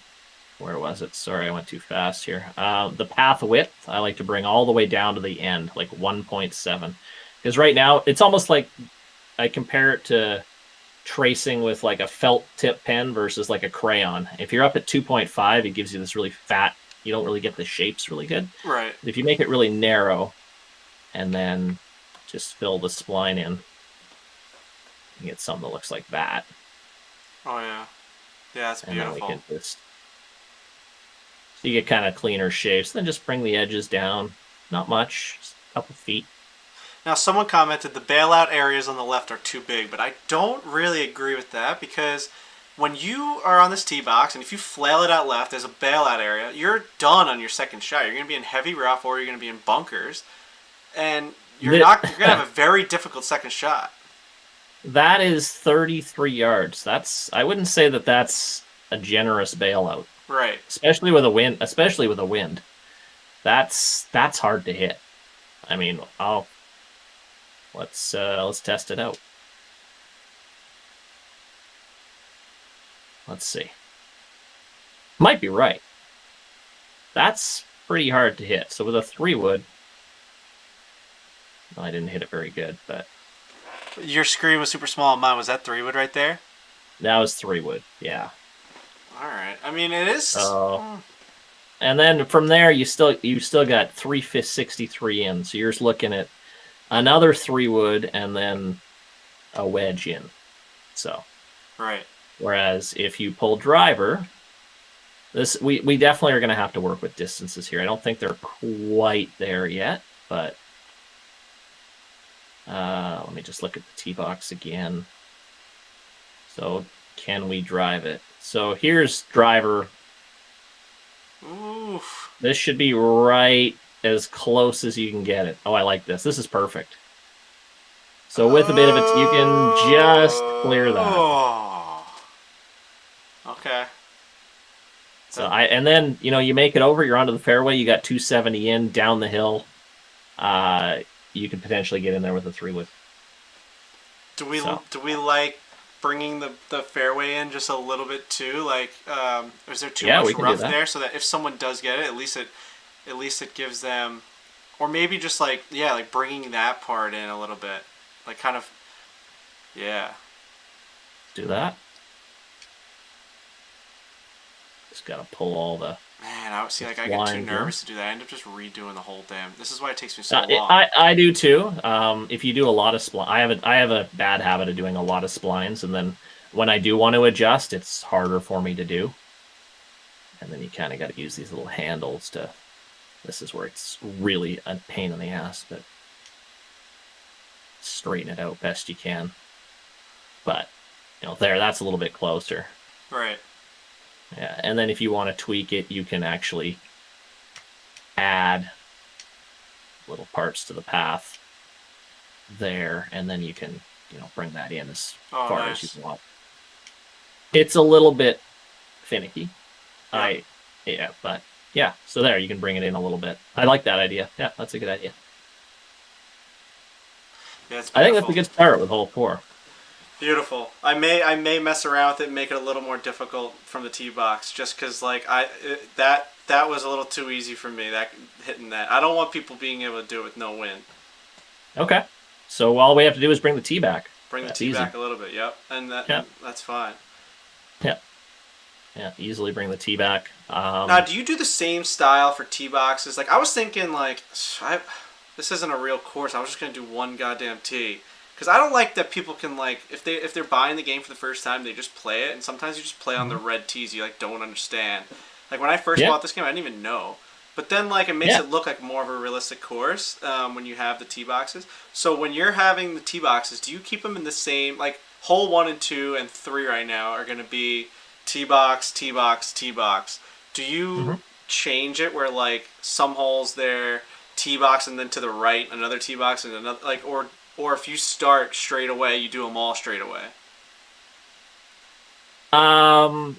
Where was it? Sorry, I went too fast here. The path width I like to bring all the way down to the end, like 1.7, because right now it's almost like I compare it to tracing with like a felt tip pen versus like a crayon. If you're up at 2.5, it gives you this really fat. You don't really get the shapes really good. Right. If you make it really narrow, and then just fill the spline in, you get something that looks like that. Oh yeah. Yeah, it's And then we beautiful. can just, so you get kind of cleaner shapes. Then just bring the edges down. Not much, just a couple feet. Now, someone commented the bailout areas on the left are too big, but I don't really agree with that because when you are on this tee box and if you flail it out left as a bailout area, you're done on your second shot. You're going to be in heavy rough or you're going to be in bunkers, and you're going to have a very difficult second shot. That is 33 yards. I wouldn't say that that's a generous bailout. Right. Especially with a wind. That's hard to hit. I mean, let's test it out. Let's see. Might be right. That's pretty hard to hit. So with a 3-wood, well, I didn't hit it very good, but Your screen was super small. Mine was that 3-wood right there. that was 3-wood. Yeah. All right. I mean, it is. And then from there, you still got 363 in. So you're just looking at another 3-wood and then a wedge in. So. Right. Whereas if you pull driver, we definitely are going to have to work with distances here. I don't think they're quite there yet, but let me just look at the tee box again. So can we drive it? So here's driver. Oof. This should be right as close as you can get it. Oh, I like this. This is perfect. So with a bit of it, you can just clear that. Oh. Okay. So and then you make it over. You're onto the fairway. You got 270 in down the hill. You could potentially get in there with a 3-wood. Do we like bringing the fairway in just a little bit too? Like, is there too much rough there so that if someone does get it, at least it gives them, or maybe just like bringing that part in a little bit, like kind of, yeah. Do that. Just gotta pull all the. Man, I see. Like I get too nervous to do that. I end up just redoing the whole damn. This is why it takes me so long. I do too. If you do a lot of spline, I have a bad habit of doing a lot of splines, and then when I do want to adjust, it's harder for me to do. And then you kind of got to use these little handles to. This is where it's really a pain in the ass, but straighten it out best you can. But that's a little bit closer. Right. Yeah, and then if you want to tweak it, you can actually add little parts to the path there, and then you can, bring that in as far as you want. It's a little bit finicky. But yeah, so there, you can bring it in a little bit. I like that idea. Yeah, that's a good idea. Yeah, it's I think that's a good start with hole 4. Beautiful. I may mess around with it and make it a little more difficult from the tee box, just because that was a little too easy for me. That hitting that. I don't want people being able to do it with no wind. Okay. So all we have to do is bring the tee back. Bring the tee back a little bit. Yep, and that's fine. Yeah. Yeah, easily bring the tee back. Now, do you do the same style for tee boxes? Like I was thinking, this isn't a real course. I was just gonna do one goddamn tee. Because I don't like that people can if they're buying the game for the first time, they just play it, and sometimes you just play on the red tees you don't understand. Like when I first bought this game, I didn't even know. But then it makes it look like more of a realistic course when you have the tee boxes. So when you're having the tee boxes, do you keep them in the same hole 1 and 2 and 3 right now are going to be tee box, tee box, tee box. Do you change it where some holes there tee box and then to the right another tee box and another, like, or if you start straight away, you do them all straight away. I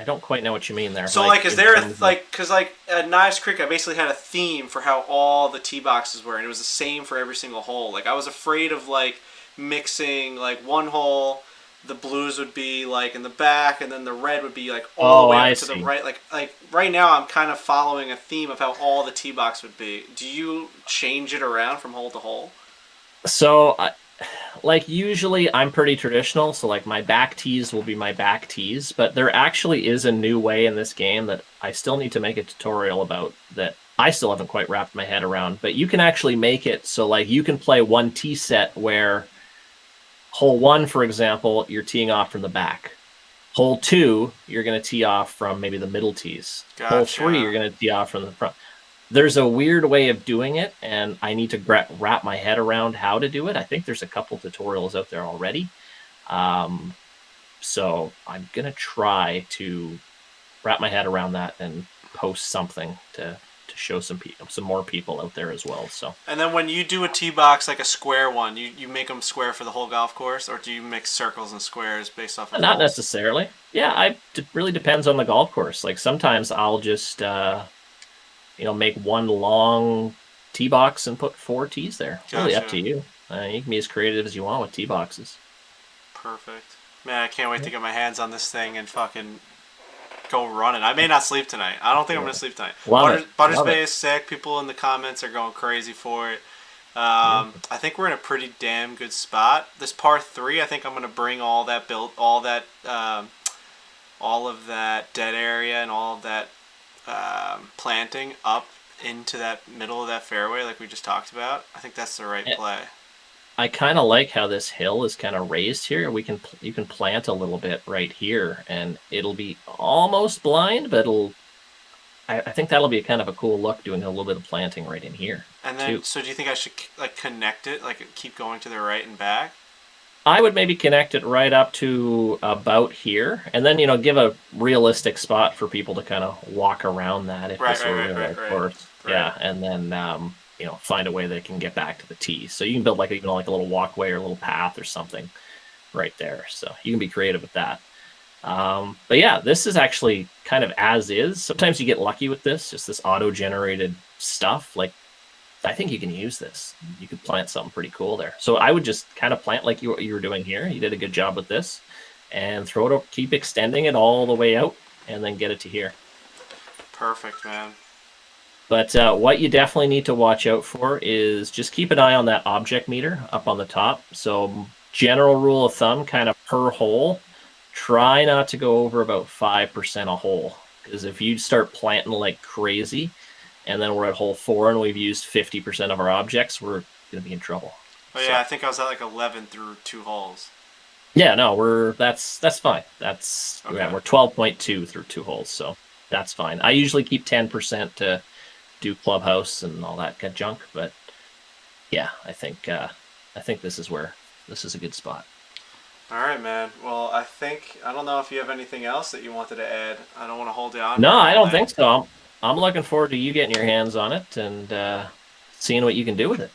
don't quite know what you mean there. So like is there because like at Knives Creek I basically had a theme for how all the tee boxes were, and it was the same for every single hole. Like I was afraid of like mixing, like one hole the blues would be like in the back and then the red would be like all the way up to the right. Like right now I'm kind of following a theme of how all the tee box would be. Do you change it around from hole to hole? So like usually I'm pretty traditional, so like my back tees will be my back tees, but there actually is a new way in this game that I still need to make a tutorial about that I still haven't quite wrapped my head around. But you can actually make it so like you can play one tee set where hole 1, for example, you're teeing off from the back. Hole 2, you're going to tee off from maybe the middle tees. Gotcha. Hole 3, you're going to tee off from the front. There's a weird way of doing it, and I need to wrap my head around how to do it. I think there's a couple tutorials out there already. So I'm going to try to wrap my head around that and post something to show some more people out there as well. So. And then when you do a tee box, like a square one, you make them square for the whole golf course, or do you mix circles and squares based off of Not holes? Necessarily. Yeah, it really depends on the golf course. Like sometimes I'll just... make one long tee box and put 4 tees there. It's really up to you. You can be as creative as you want with tee boxes. Perfect. Man, I can't wait to get my hands on this thing and fucking go running. I may not sleep tonight. I don't think I'm going to sleep tonight. Butters Bay is sick. People in the comments are going crazy for it. I think we're in a pretty damn good spot. This par 3, I think I'm going to bring all of that dead area and all of that planting up into that middle of that fairway like we just talked about. I think that's the right play. I kind of like how this hill is kind of raised here. You can plant a little bit right here, and it'll be almost blind, but I think that'll be kind of a cool look doing a little bit of planting right in here. And then, too. So do you think I should like connect it, like keep going to the right and back? I would maybe connect it right up to about here, and then give a realistic spot for people to kind of walk around that if this were real course. Right. Yeah, and then find a way they can get back to the tee. So you can build like a little walkway or a little path or something right there. So you can be creative with that. But yeah, this is actually kind of as is. Sometimes you get lucky with this, just this auto-generated stuff. Like I think you can use this. You could plant something pretty cool there. So I would just kind of plant like you were doing here. You did a good job with this, and throw it up, keep extending it all the way out, and then get it to here. Perfect, man. But what you definitely need to watch out for is just keep an eye on that object meter up on the top. So general rule of thumb, kind of per hole, try not to go over about 5% a hole. Because if you start planting like crazy, and then we're at hole 4 and we've used 50% of our objects, we're going to be in trouble. Oh yeah, I think I was at like 11 through 2 holes. Yeah, no, that's fine. That's okay. Yeah, we're 12.2 through 2 holes, so that's fine. I usually keep 10% to do clubhouse and all that good junk, but yeah, I think this is a good spot. All right, man. Well, I don't know if you have anything else that you wanted to add. I don't want to hold you on. No, I don't think so. I'm looking forward to you getting your hands on it and seeing what you can do with it.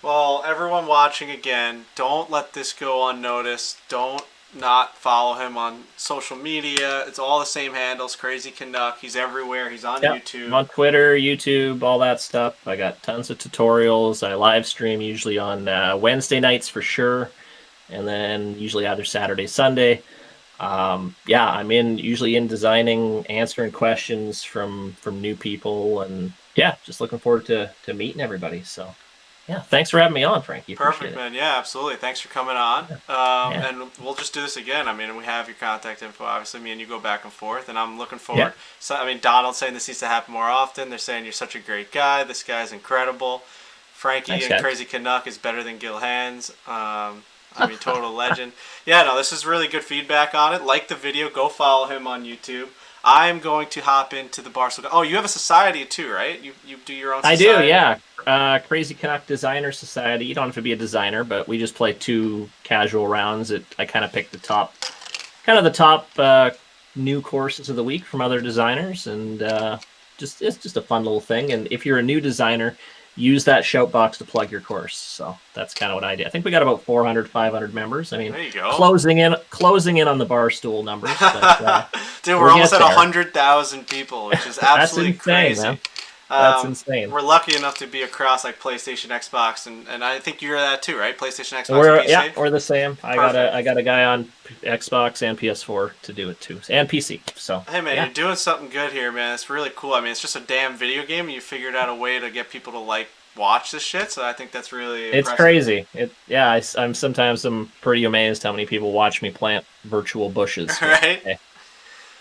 Well, everyone watching again, don't let this go unnoticed. Don't not follow him on social media. It's all the same handles. Crazy Canuck. He's everywhere. He's on YouTube. I'm on Twitter, YouTube, all that stuff. I got tons of tutorials. I live stream usually on Wednesday nights for sure, and then usually either Saturday, Sunday. I'm usually in designing, answering questions from new people, and just looking forward to meeting everybody. So yeah, thanks for having me on, Frankie. Perfect, man. Yeah, absolutely. Thanks for coming on. And we'll just do this again. I mean, we have your contact info. Obviously, me and you go back and forth, and I'm looking forward. Yeah. So, Donald's saying this needs to happen more often. They're saying you're such a great guy. This guy's incredible. Frankie and Crazy Canuck is better than Gil Hands. Total legend. Yeah, no, this is really good feedback on it. Like the video. Go follow him on YouTube. I'm going to hop into the Barstool. Oh, you have a society too, right? You do your own society? I do, yeah. Crazy Canuck Designer Society. You don't have to be a designer, but we just play 2 casual rounds. I kind of picked the top new courses of the week from other designers, and it's just a fun little thing. And if you're a new designer, use that shout box to plug your course. So that's kind of what I did. I think we got about 400, 500 members. I mean, There you go. closing in on the Barstool numbers. But, dude, we're almost at 100,000 people, which is absolutely That's insane, crazy. man. That's insane. We're lucky enough to be across like PlayStation, Xbox, and I think you're that too, right? PlayStation, Xbox, and PC. Yeah, we're the same. I got a guy on Xbox and PS4 to do it too, and PC. So hey man, you're doing something good here, man. It's really cool. I mean, it's just a damn video game, and you figured out a way to get people to like watch this shit. So I think that's really it's crazy. I'm sometimes pretty amazed how many people watch me plant virtual bushes. Right? Hey,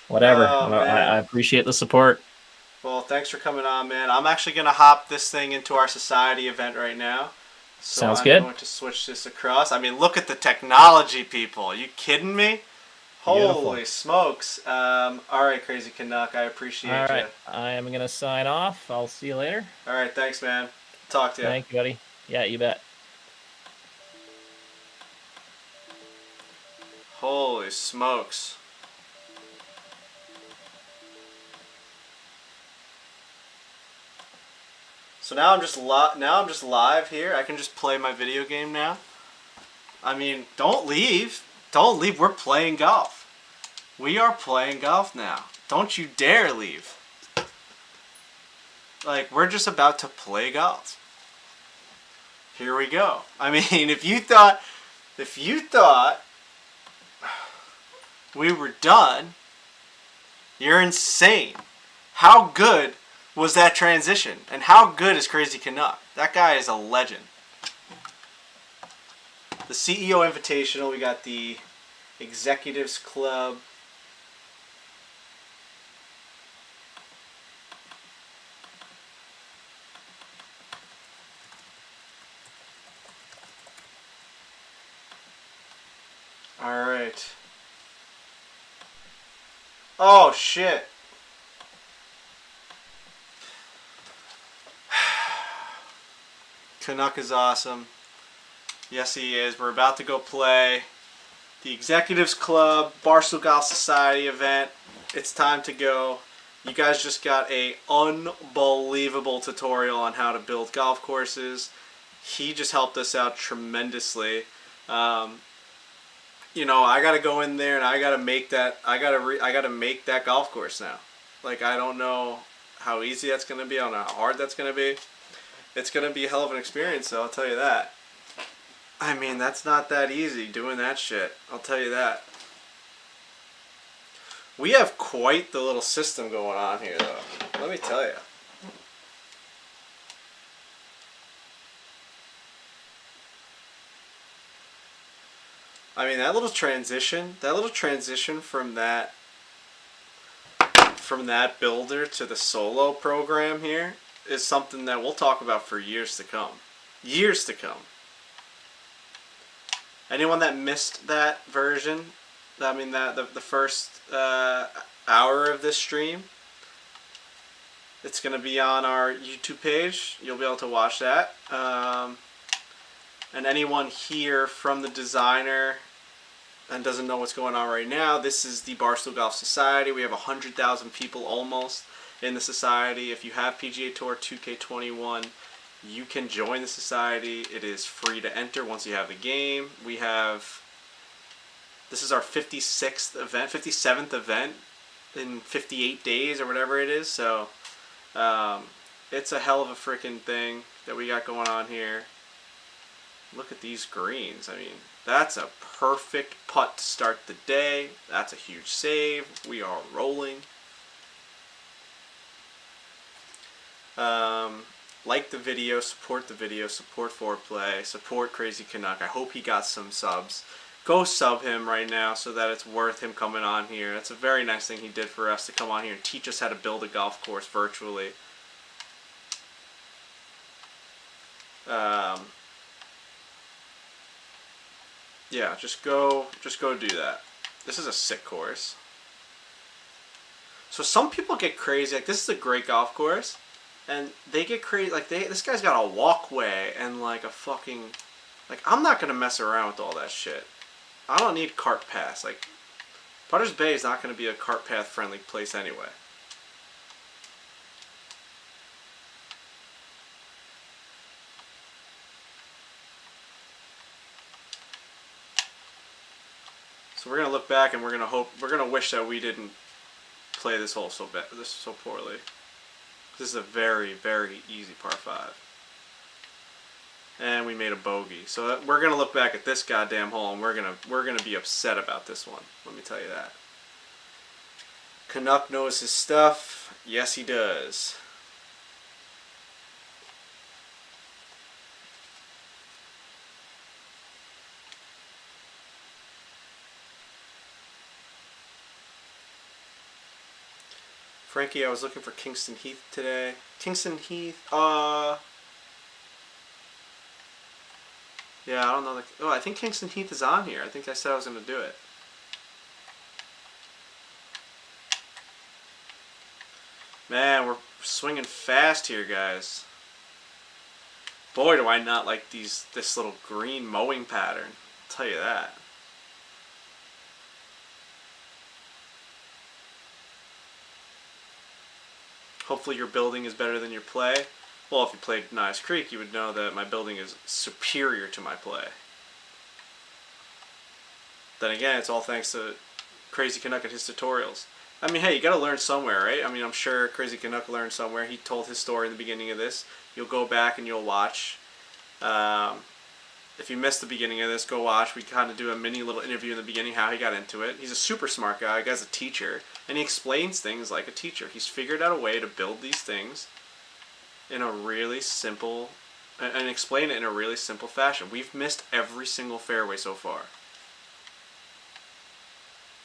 whatever. I appreciate the support. Well, thanks for coming on, man. I'm actually going to hop this thing into our society event right now. So Sounds good. I'm going to switch this across. I mean, look at the technology, people. Are you kidding me? Beautiful. Holy smokes. All right, Crazy Canuck. I appreciate you. All right. I am going to sign off. I'll see you later. All right. Thanks, man. Talk to you. Thank you, buddy. Yeah, you bet. Holy smokes. So now I'm just live here. I can just play my video game now. I mean, don't leave. Don't leave. We're playing golf. We are playing golf now. Don't you dare leave. Like, we're just about to play golf. Here we go. I mean, if you thought we were done, you're insane. How good was that transition? And how good is Crazy Canuck? That guy is a legend. The CEO Invitational, we got the Executives Club. All right. Oh, shit. Canuck is awesome. Yes, he is. We're about to go play the Executives Club Barstool Golf Society event. It's time to go. You guys just got a unbelievable tutorial on how to build golf courses. He just helped us out tremendously. You know, I gotta go in there and I gotta make that. I gotta make that golf course now. Like, I don't know how easy that's gonna be. I don't know how hard that's gonna be. It's going to be a hell of an experience, though, I'll tell you that. I mean, that's not that easy, doing that shit. I'll tell you that. We have quite the little system going on here, though. Let me tell you. I mean, that little transition from that builder to the solo program here is something that we'll talk about for years to come. Years to come. Anyone that missed that version, I mean the first hour of this stream, it's going to be on our YouTube page. You'll be able to watch that. And anyone here from the designer and doesn't know what's going on right now, this is the Barstool Golf Society. We have 100,000 people almost in the society. If you have PGA Tour 2K21, you can join the society. It is free to enter once you have the game. This is our 57th event in 58 days or whatever it is. So it's a hell of a freaking thing that we got going on here. Look at these greens. I mean, that's a perfect putt to start the day. That's a huge save. We are rolling. Like the video, support Foreplay, support Crazy Canuck. I hope he got some subs. Go sub him right now so that it's worth him coming on here. That's a very nice thing he did for us to come on here and teach us how to build a golf course virtually. Yeah, just go do that. This is a sick course. So some people get crazy. Like, this is a great golf course. And they get crazy, like, this guy's got a walkway and, like, a fucking, like, I'm not going to mess around with all that shit. I don't need cart paths. Like, Putter's Bay is not going to be a cart path friendly place anyway. So we're gonna look back and we're gonna wish that we didn't play this hole so poorly. This is a very, very easy par 5. And we made a bogey. So we're gonna look back at this goddamn hole and we're gonna be upset about this one. Let me tell you that. Canuck knows his stuff. Yes, he does. Frankie, I was looking for Kingston Heath today. Kingston Heath, yeah, I don't know. Oh, I think Kingston Heath is on here. I think I said I was going to do it. Man, we're swinging fast here, guys. Boy, do I not like this little green mowing pattern. I'll tell you that. Hopefully your building is better than your play. Well, if you played Nice Creek, you would know that my building is superior to my play. Then again, it's all thanks to Crazy Canuck and his tutorials. I mean, hey, you gotta learn somewhere, right? I mean, I'm sure Crazy Canuck learned somewhere. He told his story in the beginning of this. You'll go back and you'll watch. If you missed the beginning of this, go watch. We kind of do a mini little interview in the beginning, how he got into it. He's a super smart guy. The guy's a teacher. And he explains things like a teacher. He's figured out a way to build these things in a really simple, and explain it in a really simple fashion. We've missed every single fairway so far.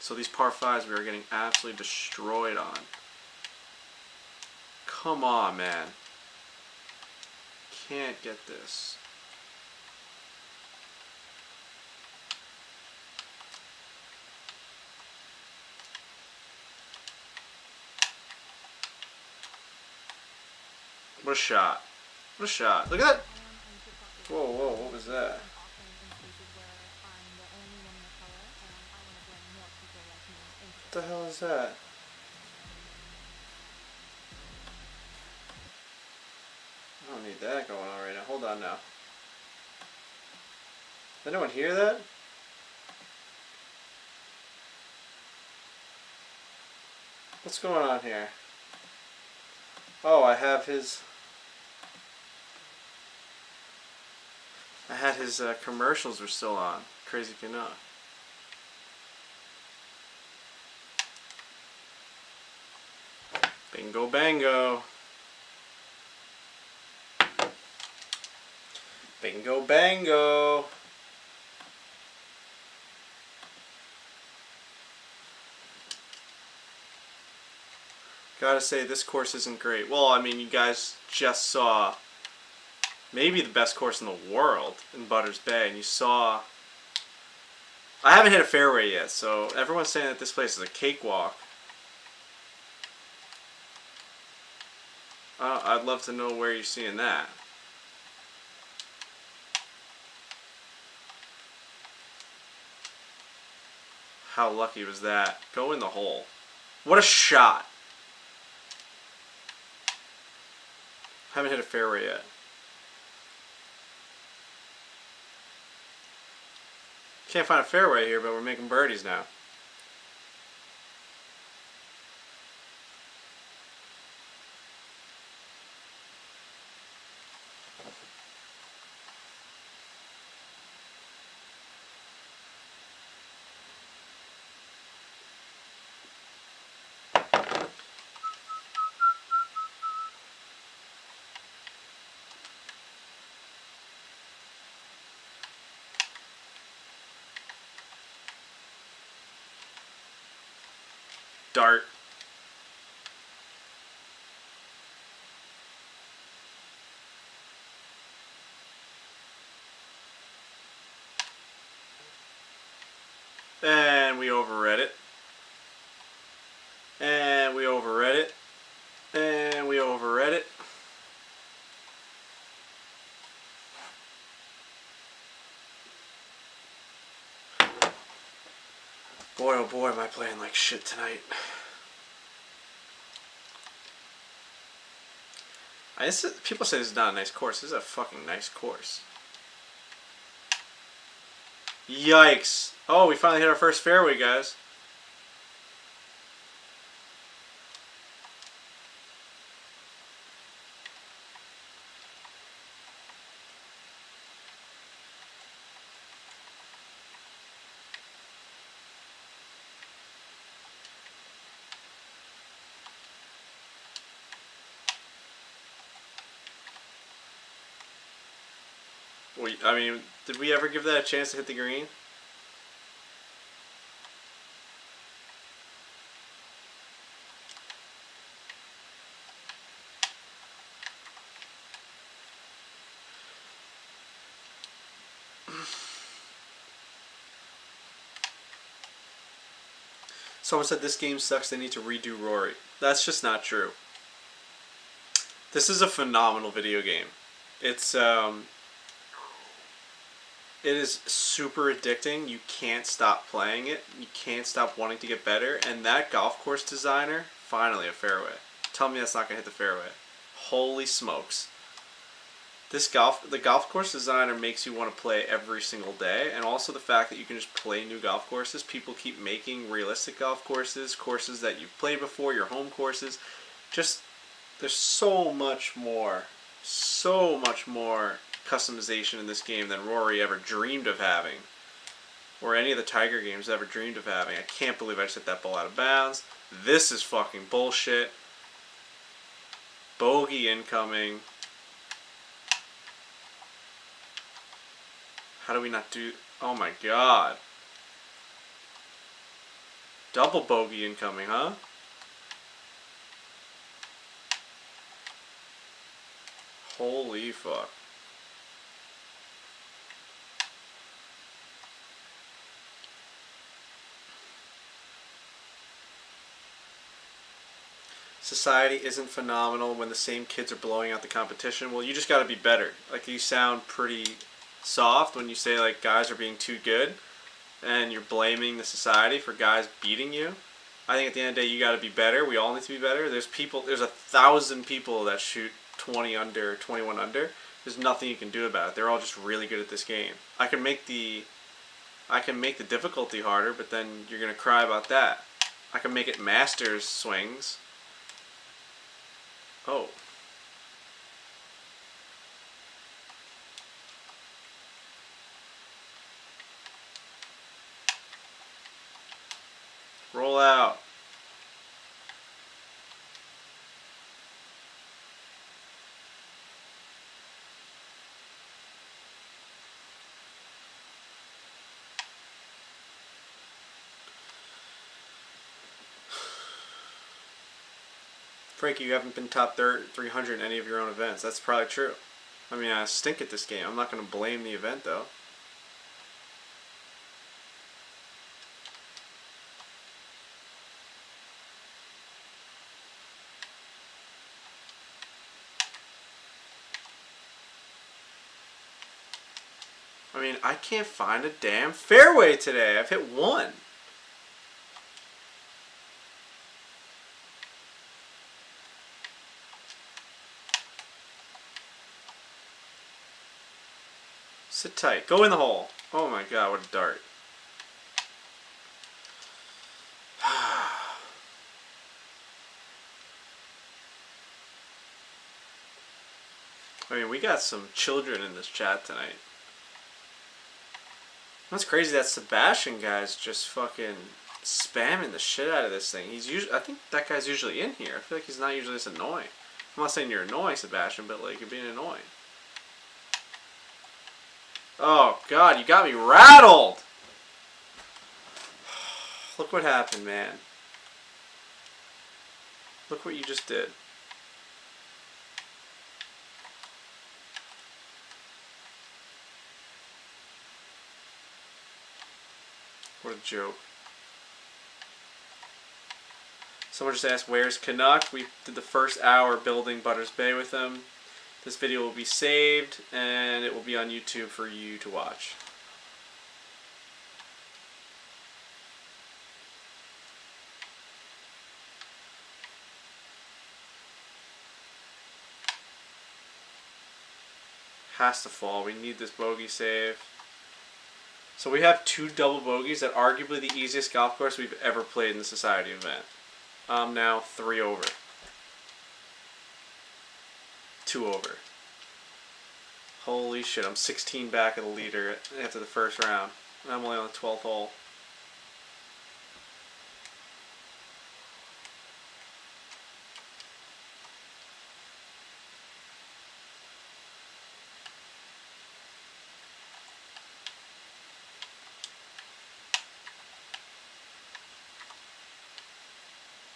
So these par 5s we are getting absolutely destroyed on. Come on, man. Can't get this. What a shot. What a shot. Look at that. Whoa, whoa, what was that? What the hell is that? I don't need that going on right now. Hold on now. Did anyone hear that? What's going on here? Oh, I had his commercials were still on. Crazy Canuck. Bingo bango. Bingo bango. Gotta say, this course isn't great. Well, I mean, you guys just saw maybe the best course in the world in Butters Bay, and you saw... I haven't hit a fairway yet, so everyone's saying that this place is a cakewalk. I'd love to know where you're seeing that. How lucky was that? Go in the hole. What a shot. Haven't hit a fairway yet. Can't find a fairway here, but we're making birdies now. Dart. And we overread it. And we overread it. And we overread it. Boy, oh boy, am I playing like shit tonight. People say this is not a nice course. This is a fucking nice course. Yikes. Oh, we finally hit our first fairway, guys. I mean, did we ever give that a chance to hit the green? Someone said this game sucks, they need to redo Rory. That's just not true. This is a phenomenal video game. It's it is super addicting. You can't stop playing it. You can't stop wanting to get better. And that golf course designer, finally a fairway. Tell me that's not gonna hit the fairway. Holy smokes. The golf course designer makes you want to play every single day, and also the fact that you can just play new golf courses. People keep making realistic golf courses, courses that you've played before, your home courses. Just there's so much more customization in this game than Rory ever dreamed of having, or any of the Tiger games ever dreamed of having. I can't believe I just hit that ball out of bounds. This is fucking bullshit. Bogey incoming. How do we not do... Oh my god. Double bogey incoming, huh? Holy fuck. Society isn't phenomenal when the same kids are blowing out the competition. Well, you just gotta be better. Like, you sound pretty soft when you say, like, guys are being too good and you're blaming the society for guys beating you. I think at the end of the day, you gotta be better. We all need to be better. There's 1,000 people that shoot 20 under, 21 under. There's nothing you can do about it. They're all just really good at this game. I can make the difficulty harder, but then you're gonna cry about that. I can make it masters swings. Oh. Roll out. Frankie, you haven't been top 300 in any of your own events. That's probably true. I mean, I stink at this game. I'm not going to blame the event, though. I mean, I can't find a damn fairway today. I've hit one. Sit tight. Go in the hole. Oh my god, what a dart. I mean, we got some children in this chat tonight. What's crazy, that Sebastian guy's just fucking spamming the shit out of this thing. I think that guy's usually in here. I feel like he's not usually this annoying. I'm not saying you're annoying, Sebastian, but like, you're being annoying. Oh god, you got me rattled! Look what happened, man. Look what you just did. What a joke. Someone just asked, where's Canuck? We did the first hour building Butters Bay with him. This video will be saved, and it will be on YouTube for you to watch. Has to fall. We need this bogey save. So we have 2 double bogeys at arguably the easiest golf course we've ever played in the society event. I'm now 3 over. 2 over. Holy shit, I'm 16 back of the leader after the first round. I'm only on the 12th hole.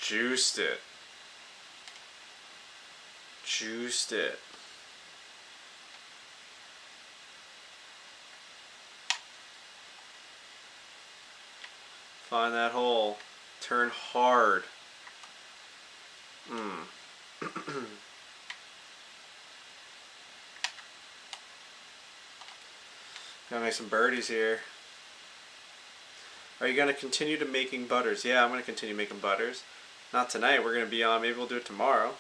Juiced it. Juiced it. Find that hole. Turn hard. Gotta make some birdies here. Are you gonna continue to making butters? Yeah, I'm gonna continue making butters. Not tonight. We're gonna be on. Maybe we'll do it tomorrow.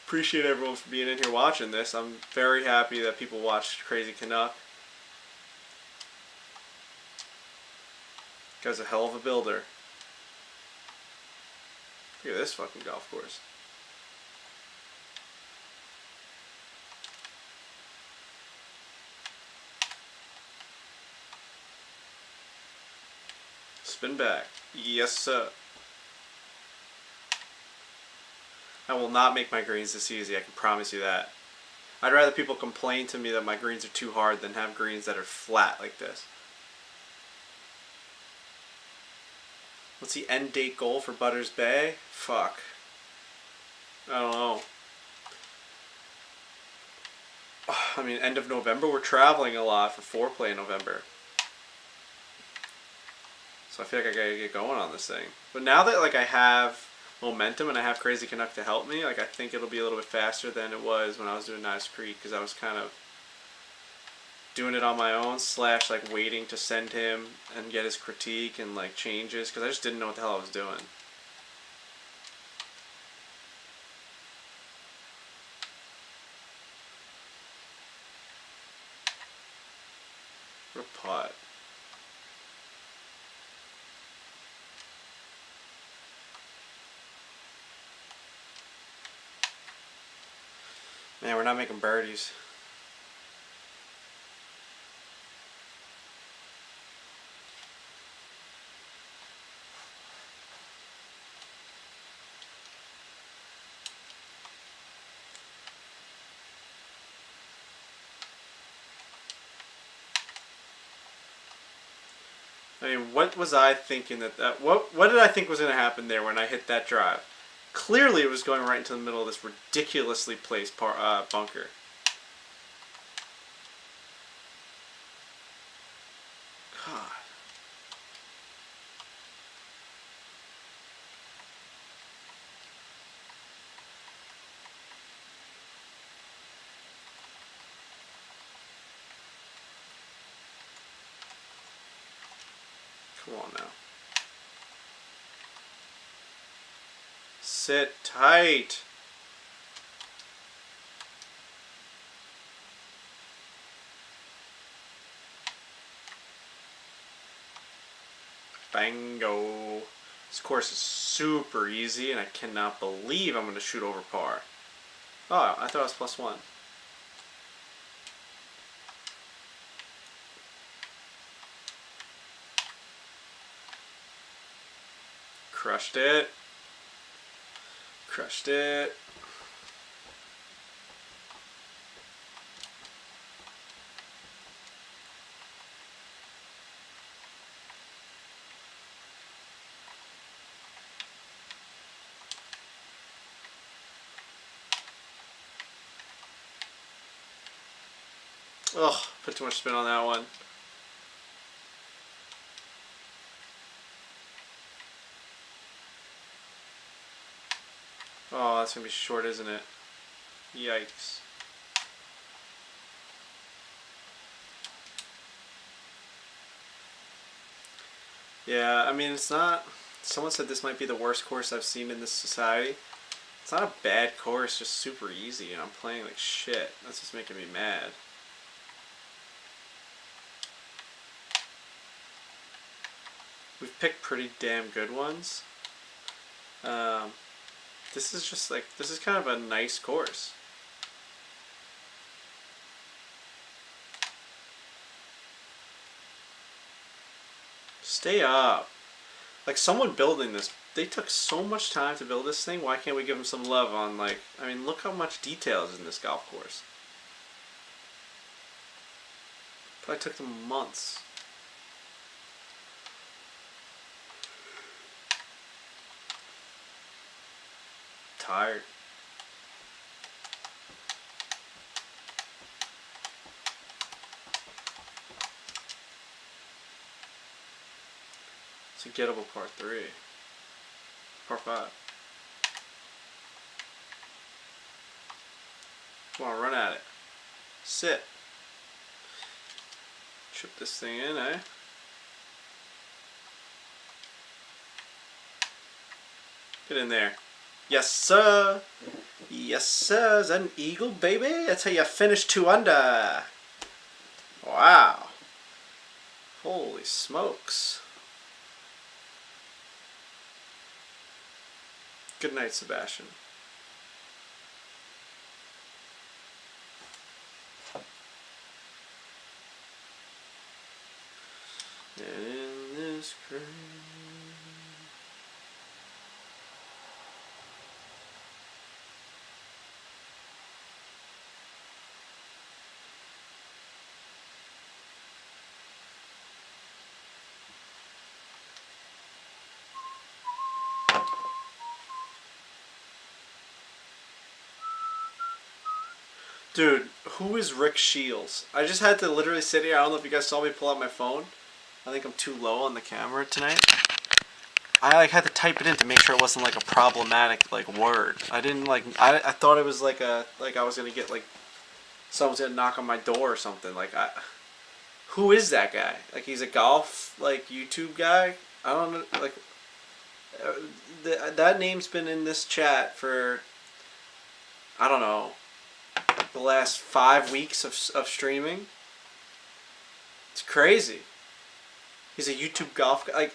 Appreciate everyone for being in here watching this. I'm very happy that people watched Crazy Canuck. Guy's a hell of a builder. Look at this fucking golf course. Spin back. Yes, sir. I will not make my greens this easy, I can promise you that. I'd rather people complain to me that my greens are too hard than have greens that are flat like this. What's the end date goal for Butters Bay? Fuck. I don't know. I mean, end of November. We're traveling a lot for foreplay in November. So I feel like I gotta get going on this thing. But now that like I have momentum and I have Crazy Canuck to help me, like I think it'll be a little bit faster than it was when I was doing Nice Creek, because I was kind of doing it on my own / like waiting to send him and get his critique and like changes, because I just didn't know what the hell I was doing. What a putt. Man, we're not making birdies. I mean, what was I thinking what did I think was going to happen there when I hit that drive? Clearly it was going right into the middle of this ridiculously placed bunker. God. Come on now. Sit tight. Bango. This course is super easy, and I cannot believe I'm going to shoot over par. Oh, I thought it was +1. Crushed it. Crushed it. Ugh, put too much spin on that one. Oh, that's going to be short, isn't it? Yikes. Yeah, I mean, it's not... Someone said this might be the worst course I've seen in this society. It's not a bad course, just super easy, and I'm playing like shit. That's just making me mad. We've picked pretty damn good ones. This is just like, this is kind of a nice course. Stay up. Like, someone building this, they took so much time to build this thing. Why can't we give them some love on, like, I mean, look how much detail is in this golf course. Probably took them months. Tired. It's a gettable par 3. Par 5. Come on, run at it. Sit. Chip this thing in, eh? Get in there. Yes, sir. Yes, sir. Is that an eagle, baby? That's how you finish 2 under. Wow. Holy smokes. Good night, Sebastian. And in this grave. Dude, who is Rick Shields? I just had to literally sit here. I don't know if you guys saw me pull out my phone. I think I'm too low on the camera tonight. I like had to type it in to make sure it wasn't like a problematic like word. I didn't like. I thought it was like a I was gonna get like someone's gonna knock on my door or something. Like who is that guy? Like he's a golf like YouTube guy. I don't know. Like that name's been in this chat for I don't know. The last 5 weeks of streaming. It's crazy. He's a YouTube golf guy. Like,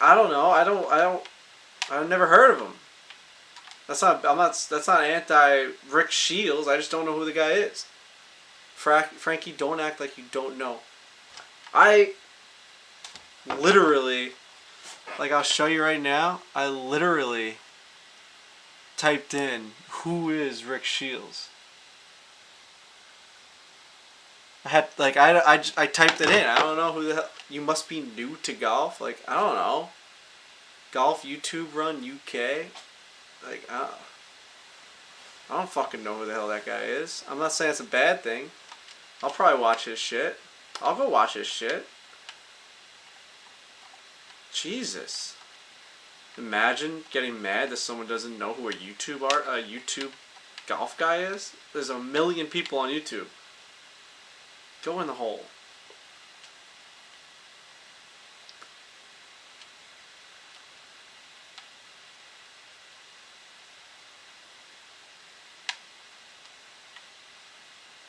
I don't know. I've never heard of him. That's not anti Rick Shields. I just don't know who the guy is. Frankie, don't act like you don't know. I literally, like I'll show you right now, I literally typed in, who is Rick Shields? I had like I typed it in. I don't know who the hell. You must be new to golf. Like I don't know. Golf YouTube run UK. Like I don't fucking know who the hell that guy is. I'm not saying it's a bad thing. I'll probably watch his shit. I'll go watch his shit. Jesus. Imagine getting mad that someone doesn't know who a YouTube golf guy is. There's a million people on YouTube. Go in the hole.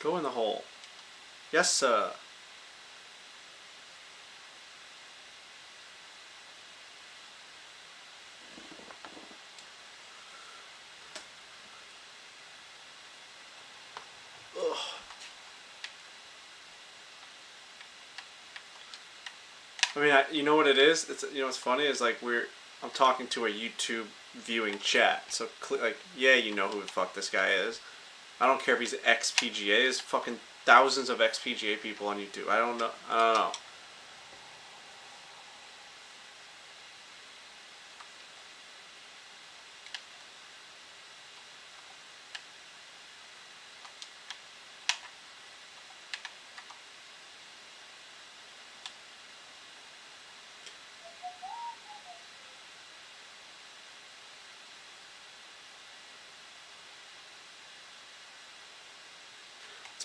Go in the hole. Yes, sir. Ugh. I mean, you know what it is? It's what's funny is like I'm talking to a YouTube viewing chat, so like yeah, you know who the fuck this guy is. I don't care if he's ex-PGA. There's fucking thousands of ex-PGA people on YouTube. I don't know.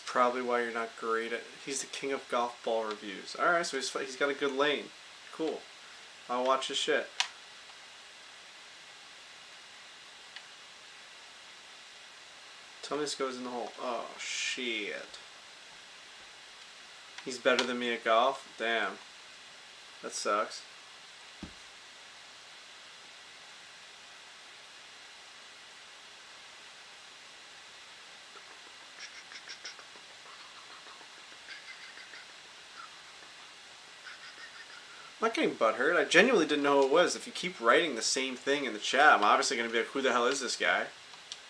Probably why you're not great at. He's the king of golf ball reviews. All right, so he's got a good lane. Cool. I'll watch his shit. Tell me this goes in the hole. Oh, shit. He's better than me at golf? Damn. That sucks. I'm not getting butthurt. I genuinely didn't know who it was. If you keep writing the same thing in the chat, I'm obviously going to be like, who the hell is this guy?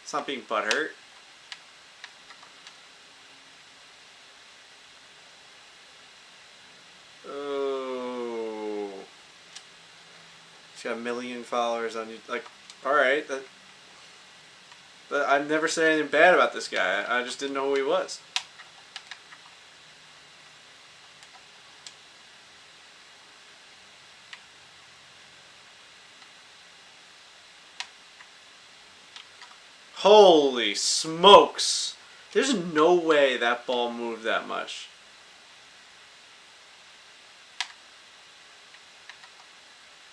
It's not being butthurt. Oh. He's got 1 million followers on you. Like, alright. I'd never say anything bad about this guy. I just didn't know who he was. Holy smokes. There's no way that ball moved that much.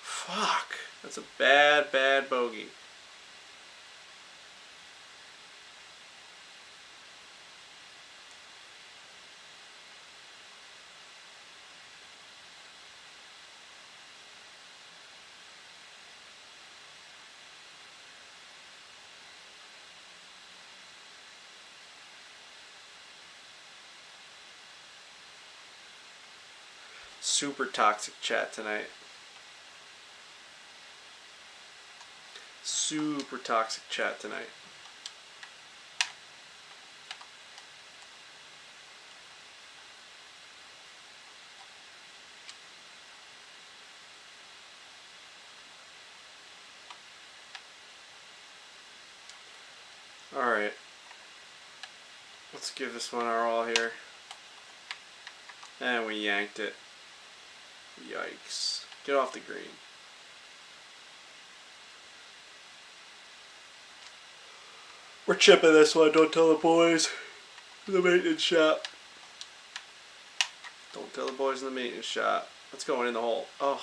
Fuck. That's a bad, bad bogey. Super toxic chat tonight. Super toxic chat tonight. Alright. Let's give this one our all here. And we yanked it. Yikes. Get off the green. We're chipping this one, don't tell the boys in the maintenance shop. Don't tell the boys in the maintenance shop. Let's go in the hole. Oh.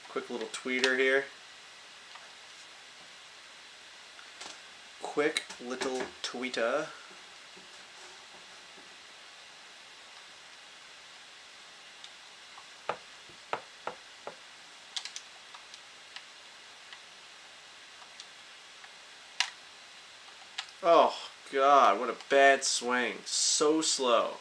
Quick little tweeter here. Quick little tweeter. Oh, God, what a bad swing. So slow.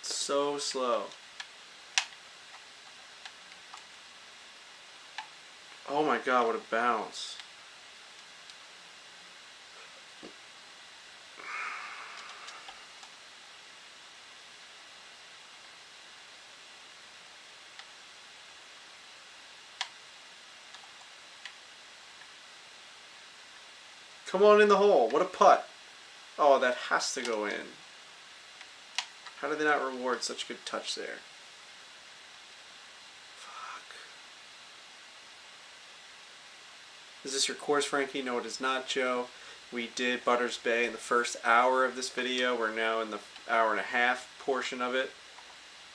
So slow. Oh my God, what a bounce. Come on in the hole. What a putt. Oh, that has to go in. How did they not reward such good touch there? Fuck. Is this your course, Frankie? No, it is not, Joe. We did Butters Bay in the first hour of this video. We're now in the hour and a half portion of it.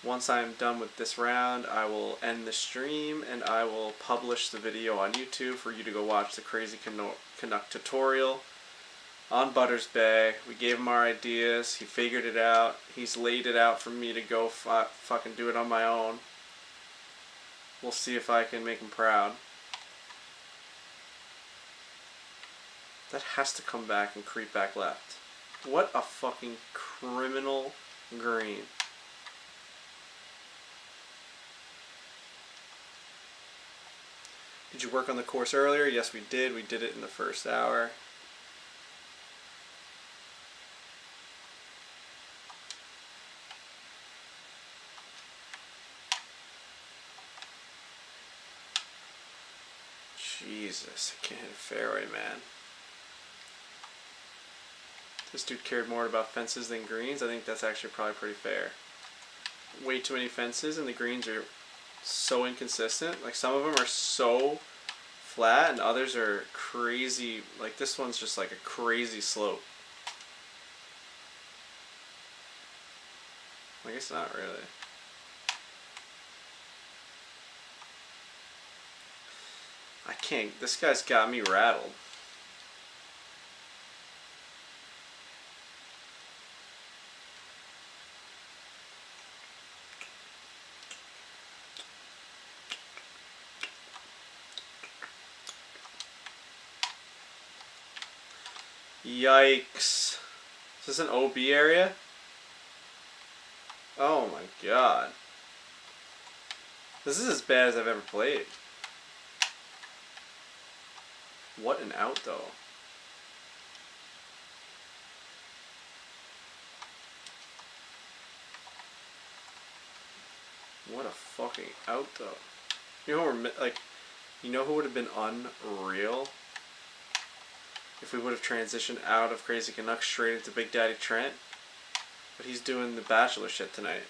Once I'm done with this round, I will end the stream and I will publish the video on YouTube for you to go watch the Crazy Canuck tutorial on Butters Bay. We gave him our ideas. He figured it out. He's laid it out for me to go fucking do it on my own. We'll see if I can make him proud. That has to come back and creep back left. What a fucking criminal green. Did you work on the course earlier? Yes, we did. We did it in the first hour. Jesus, I can't hit a fairway, man. This dude cared more about fences than greens. I think that's actually probably pretty fair. Way too many fences and the greens are so inconsistent. Like some of them are so flat and others are crazy. Like this one's just like a crazy slope. I guess not really. I can't. This guy's got me rattled. Yikes. Is this an OB area? Oh my god. This is as bad as I've ever played. What an out, though. What a fucking out, though. You know who you know who would have been unreal? If we would have transitioned out of Crazy Canucks straight into Big Daddy Trent. But he's doing the Bachelor shit tonight.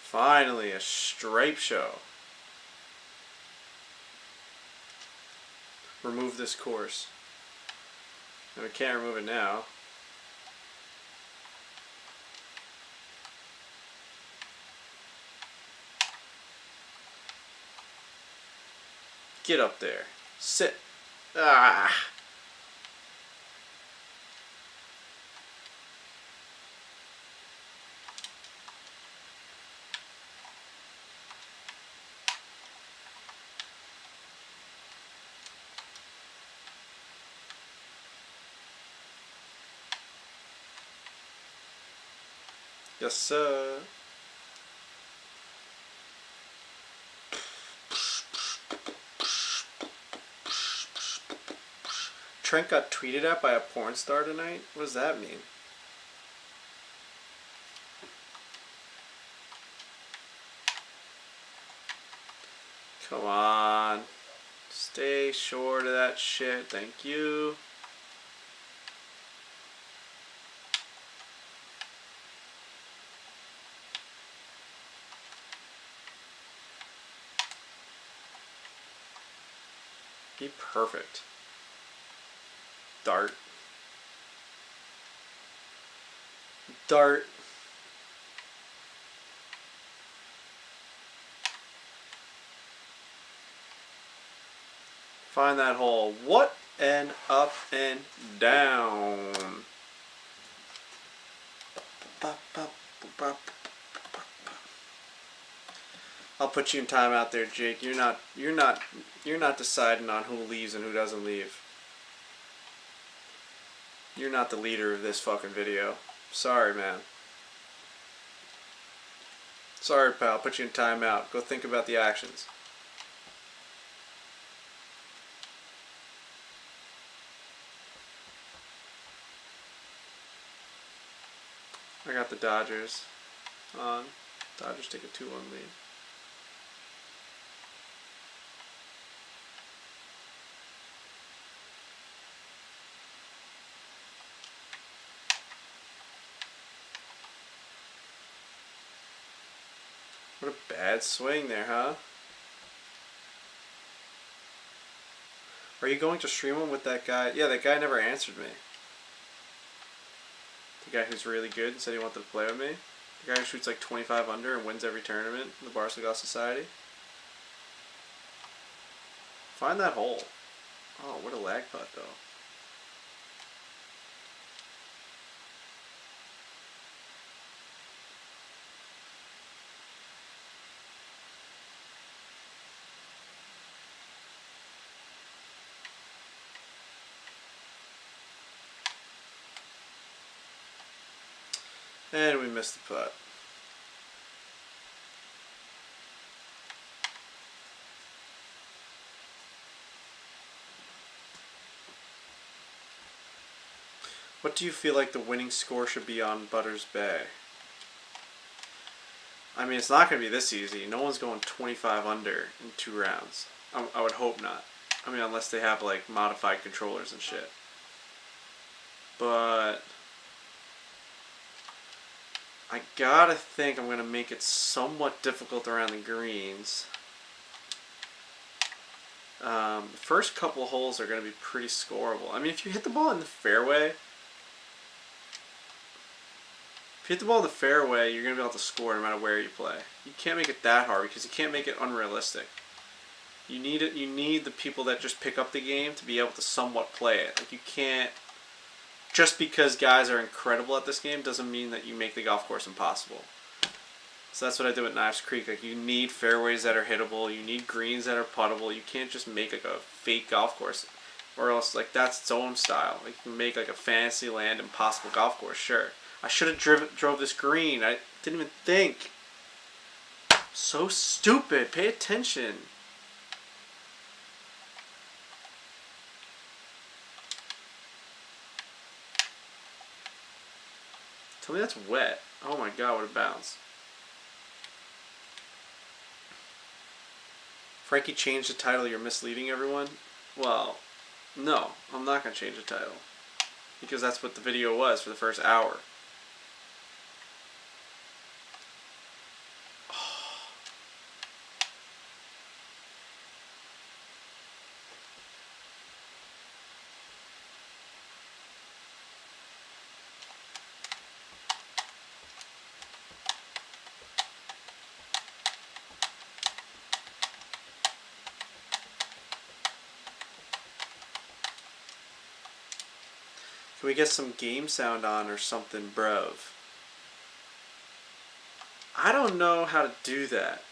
Finally, a stripe show. Remove this course. And we can't remove it now. Get up there. Sit. Ah. Yes, sir. Trent got tweeted at by a porn star tonight? What does that mean? Come on. Stay short of that shit. Thank you. Be perfect. Dart. Dart. Find that hole. What an up and down. I'll put you in timeout there, Jake. You're not deciding on who leaves and who doesn't leave. You're not the leader of this fucking video. Sorry, man. Sorry, pal. I'll put you in timeout. Go think about the actions. I got the Dodgers on. Dodgers take a 2-1 lead. What a bad swing there, huh? Are you going to stream him with that guy? Yeah, that guy never answered me. The guy who's really good and said he wanted to play with me. The guy who shoots like 25 under and wins every tournament in the Barstool Golf Society. Find that hole. Oh, what a lag putt, though. And we missed the putt. What do you feel like the winning score should be on Butters Bay? I mean, it's not going to be this easy. No one's going 25 under in 2 rounds. I would hope not. I mean, unless they have, like, modified controllers and shit. But I gotta think I'm going to make it somewhat difficult around the greens. The first couple of holes are going to be pretty scoreable. I mean, if you hit the ball in the fairway, you're going to be able to score no matter where you play. You can't make it that hard because you can't make it unrealistic. You need it. You need the people that just pick up the game to be able to somewhat play it. Like, you can't. Just because guys are incredible at this game doesn't mean that you make the golf course impossible. So that's what I did with Knives Creek. Like, you need fairways that are hittable. You need greens that are puttable. You can't just make like a fake golf course, or else like that's its own style. Like, you can make like a Fantasyland impossible golf course. Sure, I should have drove this green. I didn't even think. So stupid. Pay attention. Tell me that's wet. Oh my god, what a bounce. Frankie changed the title, you're misleading everyone? Well, no, I'm not going to change the title. Because that's what the video was for the first hour. Can we get some game sound on or something, bruv? I don't know how to do that.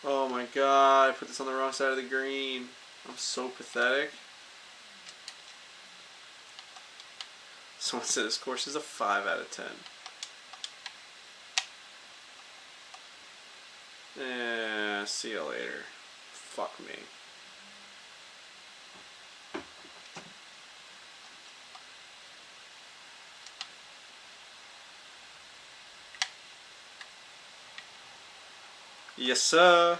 Oh my god, I put this on the wrong side of the green. I'm so pathetic. Someone said this course is a 5 out of 10. See you later. Fuck me. Yes, sir.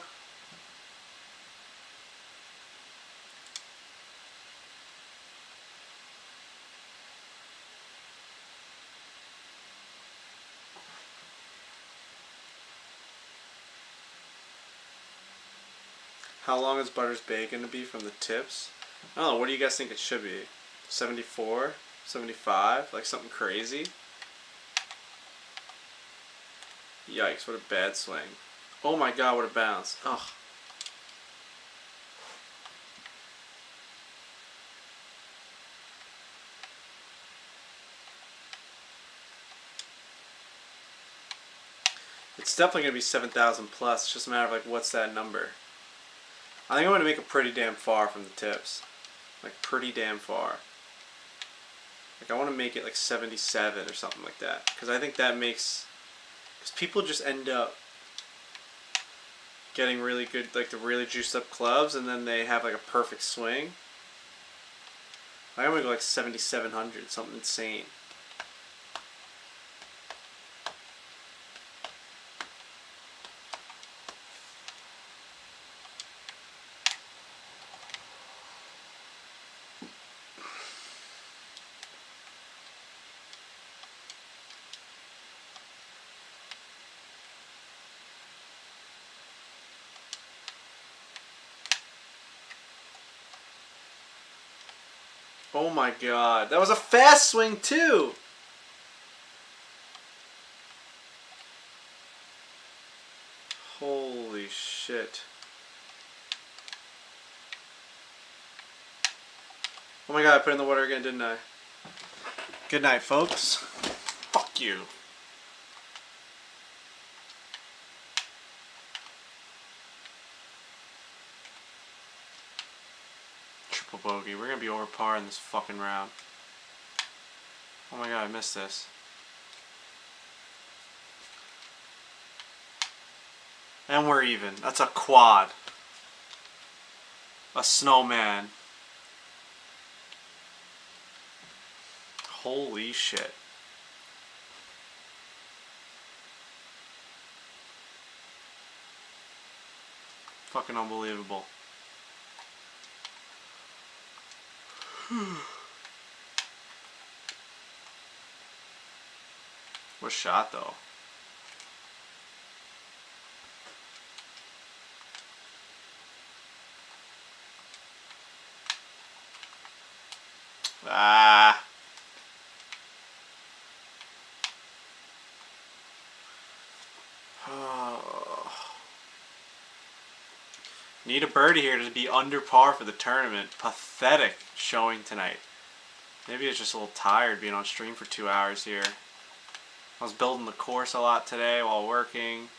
How long is Butter's Bay going to be from the tips? I don't know. What do you guys think it should be? 74? 75? Like something crazy? Yikes, what a bad swing. Oh my god, what a bounce. Ugh. It's definitely going to be 7,000 plus. It's just a matter of like, what's that number? I think I'm going to make it pretty damn far from the tips. Like, pretty damn far. Like, I want to make it like 77 or something like that. Because I think that makes... Because people just end up getting really good, like the really juiced up clubs, and then they have like a perfect swing. I'm going to go like 7,700, something insane. Oh my god. That was a fast swing too! Holy shit. Oh my god, I put it in the water again, didn't I? Good night, folks. Fuck you. Triple bogey. We're gonna be over par in this fucking round. Oh my god, I missed this. And we're even. That's a quad. A snowman. Holy shit. Fucking unbelievable. What shot though? Ah. Oh. Need a birdie here to be under par for the tournament. Pathetic showing tonight. Maybe it's just a little tired being on stream for 2 hours here. I was building the course a lot today while working.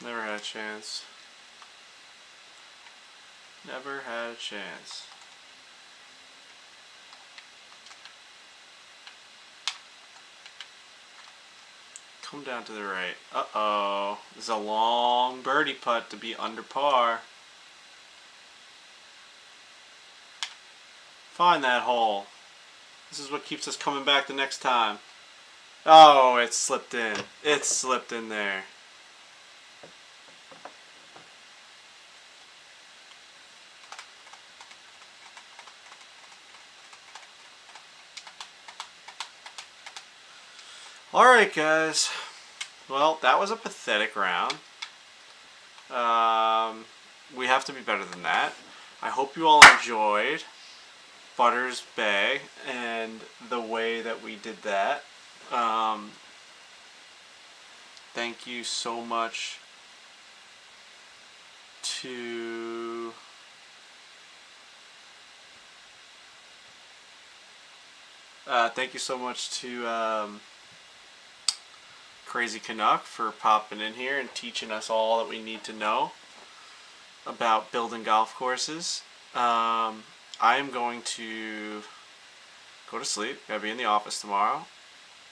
Never had a chance. Never had a chance. Come down to the right. Uh-oh. This is a long birdie putt to be under par. Find that hole. This is what keeps us coming back the next time. Oh, it slipped in. It slipped in there. Alright, guys. Well, that was a pathetic round. We have to be better than that. I hope you all enjoyed Butters Bay and the way that we did that. Thank you so much to Crazy Canuck for popping in here and teaching us all that we need to know about building golf courses. I am going to go to sleep. Gotta be in the office tomorrow,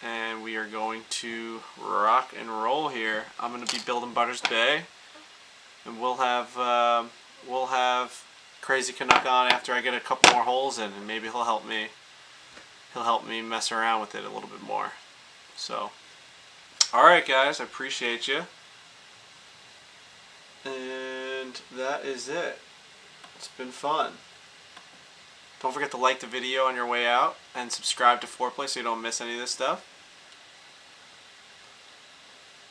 and we are going to rock and roll here. I'm gonna be building Butters Bay, and we'll have Crazy Canuck on after I get a couple more holes in, and maybe he'll help me. He'll help me mess around with it a little bit more. So, all right, guys, I appreciate you, and that is it. It's been fun. Don't forget to like the video on your way out and subscribe to Foreplay so you don't miss any of this stuff.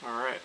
Alright.